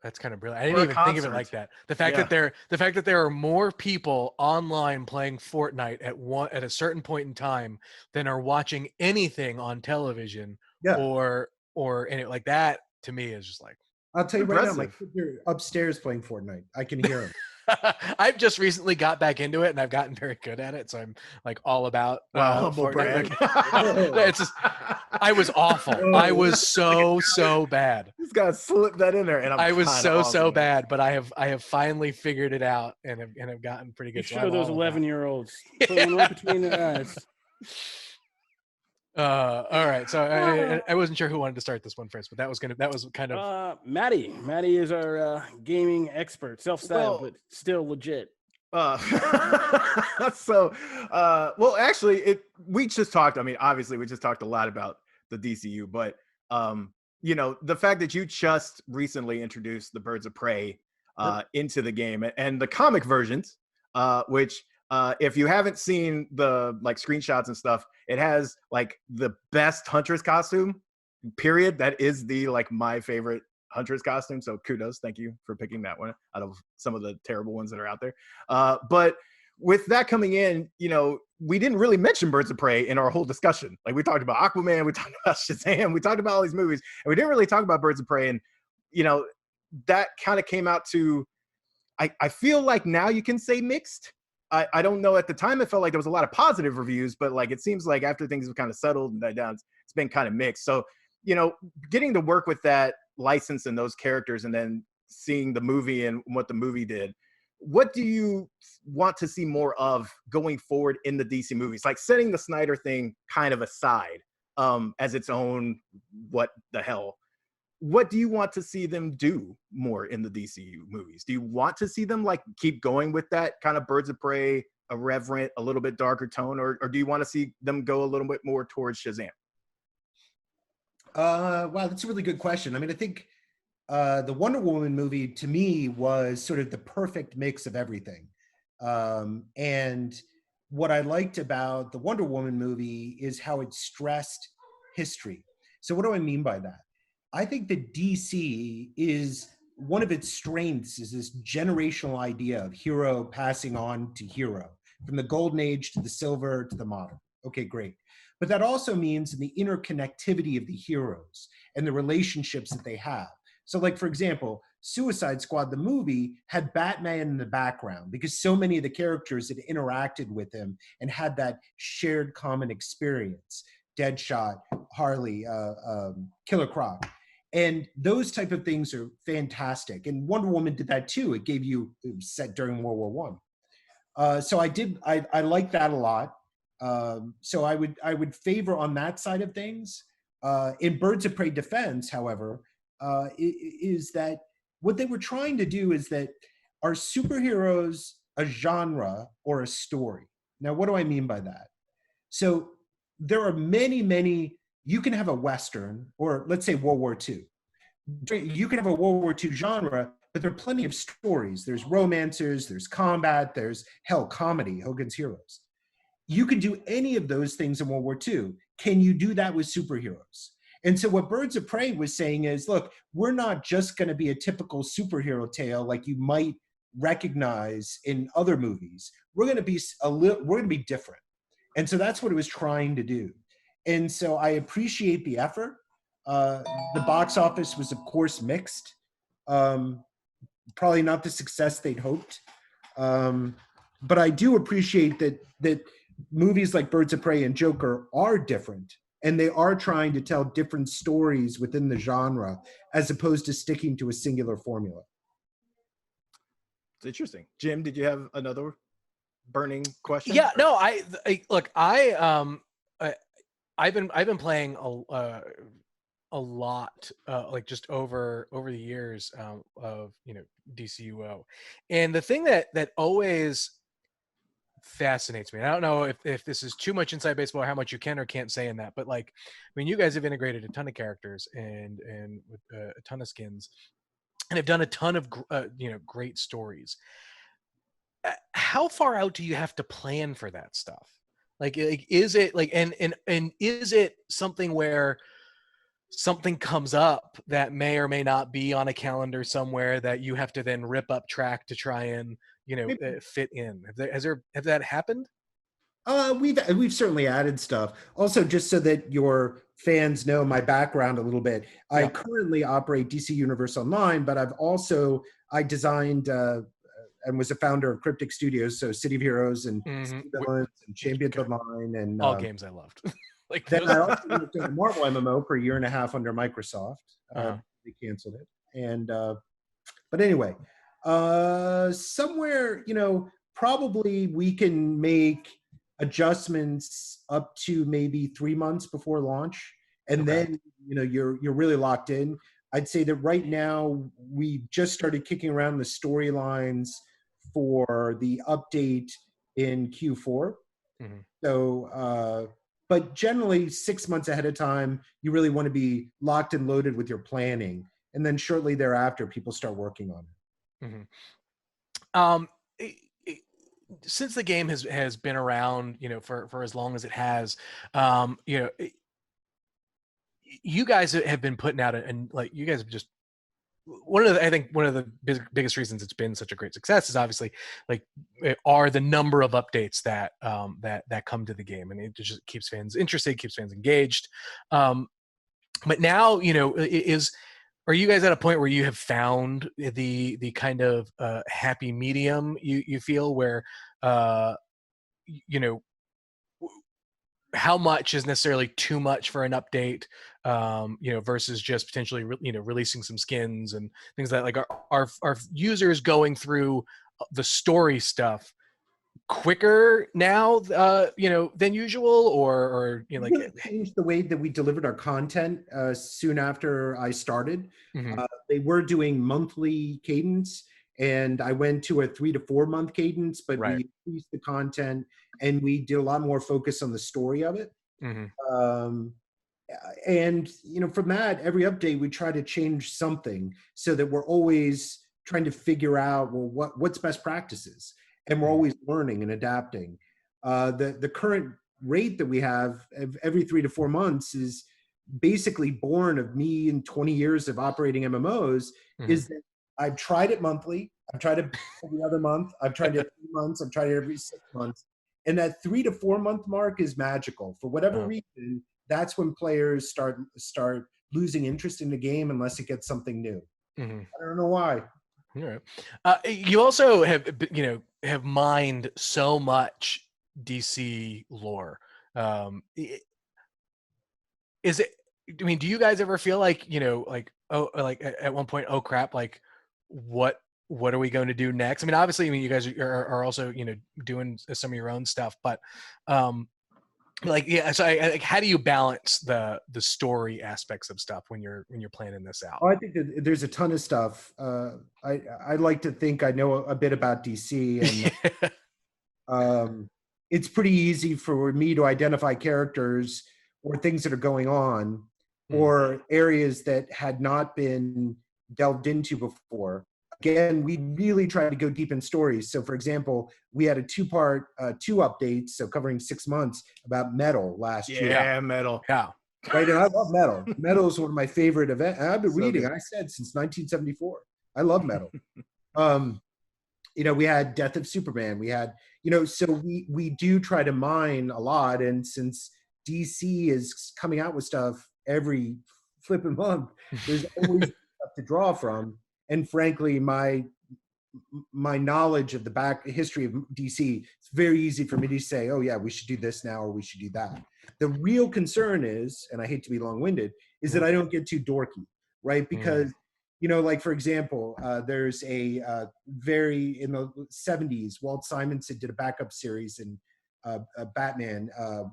That's kind of brilliant. I didn't even think of it like that. The fact that there are more people online playing Fortnite at a certain point in time than are watching anything on television, or anything like that, to me is just like. I'll tell you right now, my kids are upstairs playing Fortnite. I can hear them. I've just recently got back into it, and I've gotten very good at it. So I'm like all about humble brag. It's just, I was awful. I was so bad. Just gotta slip that in there, and I was so bad. But I have finally figured it out, and have gotten pretty good. You show those 11-year-olds putting right between their eyes. All right, so I wasn't sure who wanted to start this one first, but that was kind of Maddie. Maddie is our gaming expert, self-styled, but still legit. We just talked. I mean, obviously, we just talked a lot about the DCU, but the fact that you just recently introduced the Birds of Prey into the game and the comic versions, which. If you haven't seen the like screenshots and stuff, it has like the best Huntress costume, period. That is the my favorite Huntress costume. So kudos. Thank you for picking that one out of some of the terrible ones that are out there. But with that coming in, we didn't really mention Birds of Prey in our whole discussion. Like we talked about Aquaman, we talked about Shazam, we talked about all these movies, and we didn't really talk about Birds of Prey. And, that kind of came out to, I feel like now you can say mixed. I don't know. At the time, it felt like there was a lot of positive reviews, but it seems like after things have kind of settled and died down, it's been kind of mixed. So, getting to work with that license and those characters and then seeing the movie and what the movie did, what do you want to see more of going forward in the DC movies? Like setting the Snyder thing kind of aside as its own, what the hell? What do you want to see them do more in the DCU movies? Do you want to see them keep going with that kind of Birds of Prey, irreverent, a little bit darker tone, or do you want to see them go a little bit more towards Shazam? Wow, that's a really good question. I mean, I think the Wonder Woman movie to me was sort of the perfect mix of everything. And what I liked about the Wonder Woman movie is how it stressed history. So what do I mean by that? I think that DC is one of its strengths is this generational idea of hero passing on to hero, from the golden age to the silver to the modern. Okay, great. But that also means in the interconnectivity of the heroes and the relationships that they have. So like, for example, Suicide Squad, the movie, had Batman in the background because so many of the characters had interacted with him and had that shared common experience. Deadshot, Harley, Killer Croc. And those type of things are fantastic. And Wonder Woman did that too. It was set during World War I. So I like that a lot. So I would favor on that side of things. In Birds of Prey defense, however, is that what they were trying to do is that are superheroes a genre or a story? Now, what do I mean by that? So there are many, you can have a Western or let's say World War II. You can have a World War II genre, but there are plenty of stories. There's romancers, there's combat, there's comedy, Hogan's Heroes. You can do any of those things in World War II. Can you do that with superheroes? And so what Birds of Prey was saying is, look, we're not just going to be a typical superhero tale like you might recognize in other movies. We're going to be different. And so that's what it was trying to do. And so I appreciate the effort. The box office was, of course, mixed. Probably not the success they'd hoped. But I do appreciate that movies like Birds of Prey and Joker are different. And they are trying to tell different stories within the genre as opposed to sticking to a singular formula. It's interesting. Jim, did you have another burning question? Yeah, no, I've been playing a lot, like just over the years of DCUO, and the thing that always fascinates me. I don't know if this is too much inside baseball or how much you can or can't say in that, but like, I mean, you guys have integrated a ton of characters and with a ton of skins, and have done a ton of great stories. How far out do you have to plan for that stuff? Like is it like and is it something where something comes up that may or may not be on a calendar somewhere that you have to then rip up track to try and fit in? Have that happened? We've certainly added stuff. Also, just so that your fans know my background a little bit, Yeah. I currently operate DC Universe Online, but I designed and was a founder of Cryptic Studios, so City of Heroes and Villains and Champions Online and all games I loved. Like then I also worked on a Marvel MMO for a year and a half under Microsoft. They canceled it, and but anyway, somewhere probably we can make adjustments up to maybe 3 months before launch, and then you're really locked in. I'd say that right now we just started kicking around the storylines for the update in Q4. So but generally 6 months ahead of time you really want to be locked and loaded with your planning, and then shortly thereafter people start working on it. Since the game has been around, for as long as it has, you guys have been putting out and like you guys have just I think one of the biggest reasons it's been such a great success is obviously like are the number of updates that that come to the game, and it just keeps fans interested, keeps fans engaged. But now, are you guys at a point where you have found the kind of happy medium you feel where how much is necessarily too much for an update, versus just potentially releasing some skins and things like that? Like are users going through the story stuff quicker now than usual, or like really changed the way that we delivered our content soon after I started. They were doing monthly cadence, and I went to a 3 to 4 month cadence, but we increased the content and we did a lot more focus on the story of it. And from that, every update we try to change something so that we're always trying to figure out, well, what's best practices, and we're always learning and adapting. The current rate that we have of every 3 to 4 months is basically born of me and 20 years of operating MMOs. Is that I've tried it monthly, I've tried it every other month, I've tried it 3 months, I've tried it every 6 months, and that 3 to 4 month mark is magical for whatever reason. That's when players start losing interest in the game unless it gets something new. I don't know why. All right. You also have mined so much DC lore. Is it? I mean, do you guys ever feel like like at one point, oh crap, like what are we going to do next? I mean, obviously, you guys are also doing some of your own stuff, but so like, how do you balance the story aspects of stuff when you're planning this out? I think that there's a ton of stuff. I like to think I know a bit about DC, and it's pretty easy for me to identify characters or things that are going on or areas that had not been delved into before. Again, we really try to go deep in stories. So, for example, we had a 2-part, 2 updates, so covering 6 months, about Metal last year. Yeah, Metal. Yeah. Right, and I love Metal. Metal is one of my favorite events. I've been reading, good. I said, since 1974. I love Metal. We had Death of Superman. We had, so we do try to mine a lot. And since DC is coming out with stuff every flipping month, there's always stuff to draw from. And frankly, my knowledge of the back history of DC, it's very easy for me to say, oh yeah, we should do this now, or we should do that. The real concern is, and I hate to be long-winded, is that I don't get too dorky, right? Because, like for example, there's in the 70s, Walt Simonson did a backup series in Batman,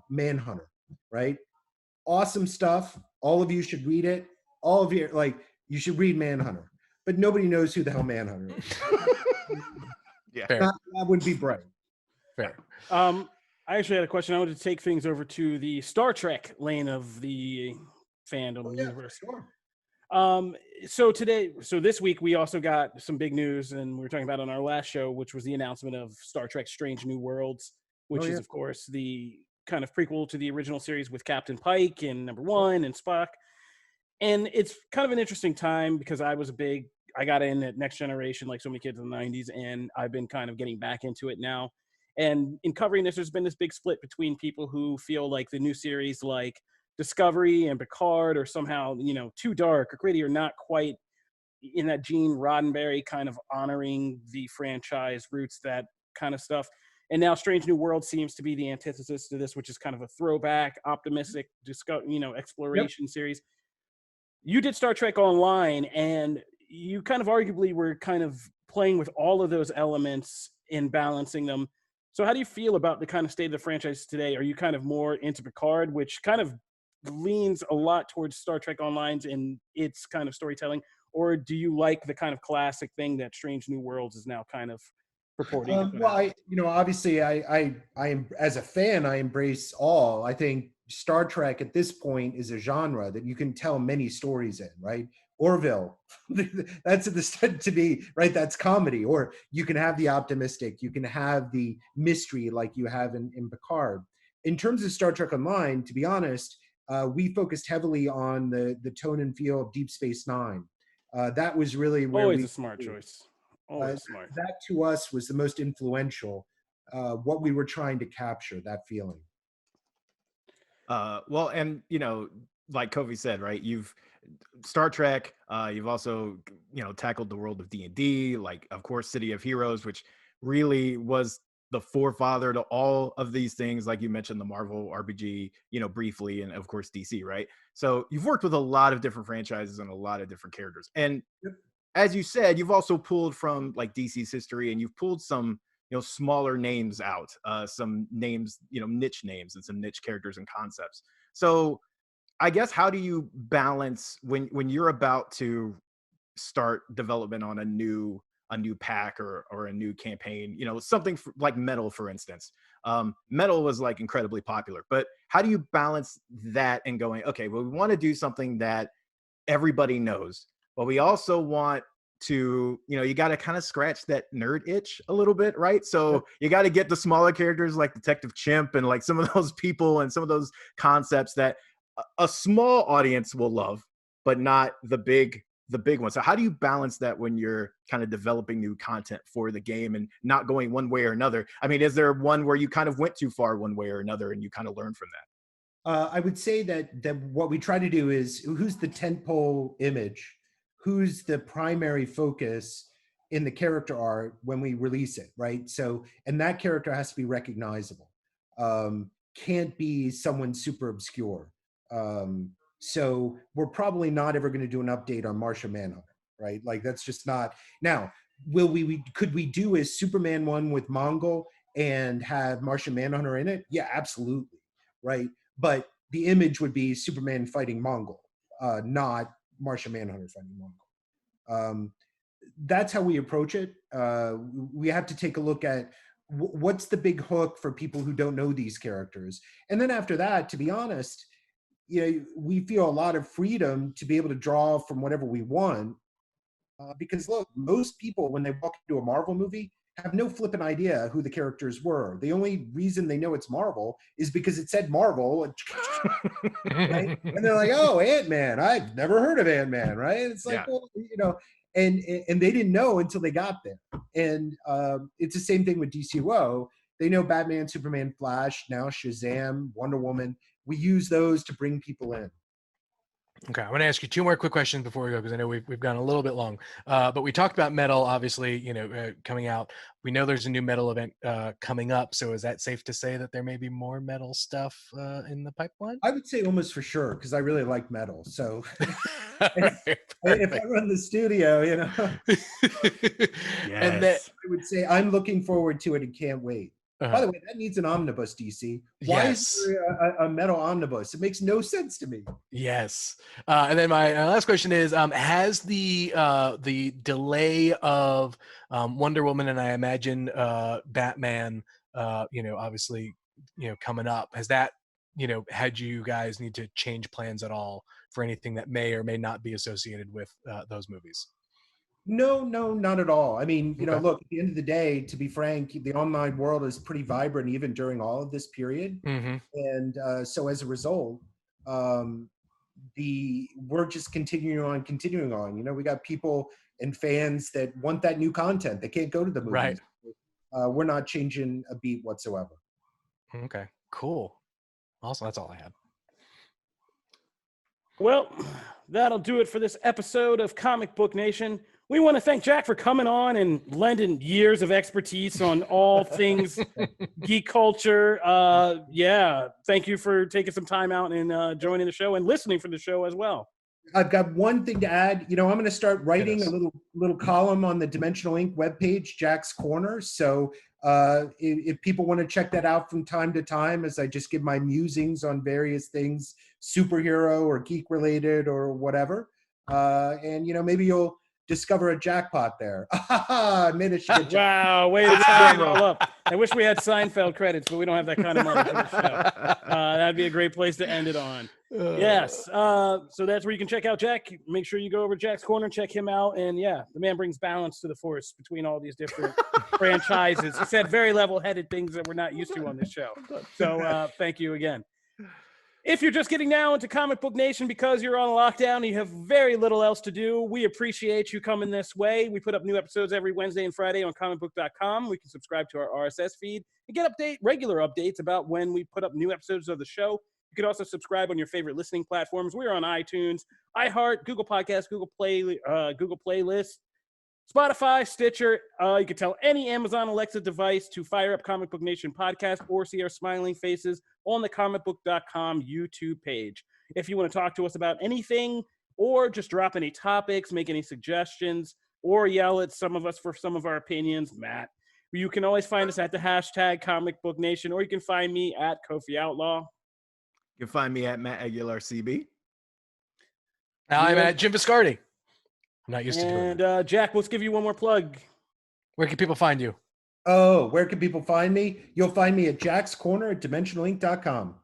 Manhunter, right? Awesome stuff. All of you should read it. All of you, you should read Manhunter. But nobody knows who the hell Manhunter is. Yeah, that would be bright. Fair. I actually had a question. I wanted to take things over to the Star Trek lane of the fandom universe. Sure. So this week we also got some big news, and we were talking about on our last show, which was the announcement of Star Trek: Strange New Worlds, which is of course the kind of prequel to the original series with Captain Pike and Number One and Spock. And it's kind of an interesting time because I got in at Next Generation like so many kids in the 90s, and I've been kind of getting back into it now. And in covering this, there's been this big split between people who feel like the new series like Discovery and Picard are somehow, too dark or gritty or not quite in that Gene Roddenberry kind of honoring the franchise roots, that kind of stuff. And now Strange New World seems to be the antithesis to this, which is kind of a throwback, optimistic, exploration series. You did Star Trek Online, and you kind of arguably were kind of playing with all of those elements and balancing them. So how do you feel about the kind of state of the franchise today? Are you kind of more into Picard, which kind of leans a lot towards Star Trek Online's and its kind of storytelling? Or do you like the kind of classic thing that Strange New Worlds is now kind of purporting? Well, obviously I am, as a fan, I embrace all. I think Star Trek at this point is a genre that you can tell many stories in, right? Orville, that's to be right. That's comedy. Or you can have the optimistic, you can have the mystery like you have in Picard. In terms of Star Trek Online, to be honest, we focused heavily on the tone and feel of Deep Space Nine. That was really where always a smart choice. Always smart. That to us was the most influential. What we were trying to capture, that feeling. Well, and like Kofi said, right? You've Star Trek. You've also tackled the world of D&D, like of course City of Heroes, which really was the forefather to all of these things. Like you mentioned, the Marvel RPG, briefly, and of course DC, right? So you've worked with a lot of different franchises and a lot of different characters. And as you said, you've also pulled from like DC's history, and you've pulled some smaller names out, some names, niche names and some niche characters and concepts. So I guess, how do you balance when you're about to start development on a new pack or a new campaign, something like Metal, for instance. Metal was like incredibly popular, but how do you balance that and going, okay, well, we want to do something that everybody knows, but we also want to, you got to kind of scratch that nerd itch a little bit, right? So you got to get the smaller characters like Detective Chimp and like some of those people and some of those concepts that a small audience will love, but not the big one. So how do you balance that when you're kind of developing new content for the game and not going one way or another? I mean, is there one where you kind of went too far one way or another and you kind of learned from that? I would say that what we try to do is, who's the tentpole image, who's the primary focus in the character art when we release it, right? So, and that character has to be recognizable. Can't be someone super obscure. So we're probably not ever going to do an update on Martian Manhunter, right? Like that's just not. Now, could we do a Superman one with Mongol and have Martian Manhunter in it? Yeah, absolutely, right? But the image would be Superman fighting Mongol, not Martian Manhunter fighting Mongol. That's how we approach it. We have to take a look at what's the big hook for people who don't know these characters. And then after that, to be honest, we feel a lot of freedom to be able to draw from whatever we want. Because look, most people, when they walk into a Marvel movie, have no flippant idea who the characters were. The only reason they know it's Marvel is because it said Marvel, right? And they're like, "Oh, Ant-Man! I've never heard of Ant-Man!" Right? It's like, well, and they didn't know until they got there. And it's the same thing with DCUO. They know Batman, Superman, Flash, now Shazam, Wonder Woman. We use those to bring people in. Okay, I'm going to ask you 2 more quick questions before we go, because I know we've gone a little bit long. But we talked about metal, obviously, coming out. We know there's a new metal event coming up. So is that safe to say that there may be more metal stuff in the pipeline? I would say almost for sure, because I really like metal. So Right, if I run the studio, Yes. And I would say I'm looking forward to it and can't wait. By the way, that needs an omnibus, DC. Why is there a metal omnibus? It makes no sense to me. Yes. And then my last question is, has the delay of Wonder Woman and I imagine Batman, obviously, coming up, has that, had you guys need to change plans at all for anything that may or may not be associated with those movies? No, not at all. I mean, look, at the end of the day, to be frank, the online world is pretty vibrant even during all of this period. Mm-hmm. And so as a result, we're just continuing on. We got people and fans that want that new content. They can't go to the movies. Right. We're not changing a beat whatsoever. Okay, cool. Awesome. That's all I had. Well, that'll do it for this episode of Comic Book Nation. We want to thank Jack for coming on and lending years of expertise on all things geek culture. Thank you for taking some time out and joining the show and listening for the show as well. I've got one thing to add. I'm going to start writing a little column on the Dimensional Ink webpage, Jack's Corner. So if people want to check that out from time to time, as I just give my musings on various things, superhero or geek related or whatever, and maybe you'll discover a jackpot there. Wow, way to tie it all up. I wish we had Seinfeld credits, but we don't have that kind of money for the show. That'd be a great place to end it on. Yes. So that's where you can check out Jack. Make sure you go over to Jack's Corner, check him out. And the man brings balance to the force between all these different franchises. He said very level-headed things that we're not used to on this show. So thank you again. If you're just getting now into Comic Book Nation because you're on lockdown and you have very little else to do, we appreciate you coming this way. We put up new episodes every Wednesday and Friday on Comicbook.com. We can subscribe to our RSS feed and get regular updates about when we put up new episodes of the show. You can also subscribe on your favorite listening platforms. We're on iTunes, iHeart, Google Podcasts, Google Playlist, Spotify, Stitcher. You can tell any Amazon Alexa device to fire up Comic Book Nation podcast or see our smiling faces on the Comicbook.com YouTube page. If you want to talk to us about anything or just drop any topics, make any suggestions, or yell at some of us for some of our opinions, Matt, you can always find us at the hashtag Comic Book Nation, or you can find me at Kofi Outlaw. You can find me at Matt Aguilar CB. I'm at Jim Viscardi. I'm not used to doing it. And Jack, let's give you one more plug. Where can people find you? Oh, where can people find me? You'll find me at Jack's Corner at DimensionalInk.com.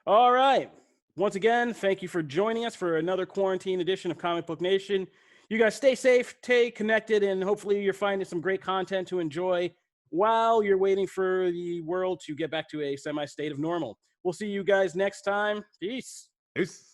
All right. Once again, thank you for joining us for another quarantine edition of Comic Book Nation. You guys stay safe, stay connected, and hopefully you're finding some great content to enjoy while you're waiting for the world to get back to a semi-state of normal. We'll see you guys next time. Peace. Peace.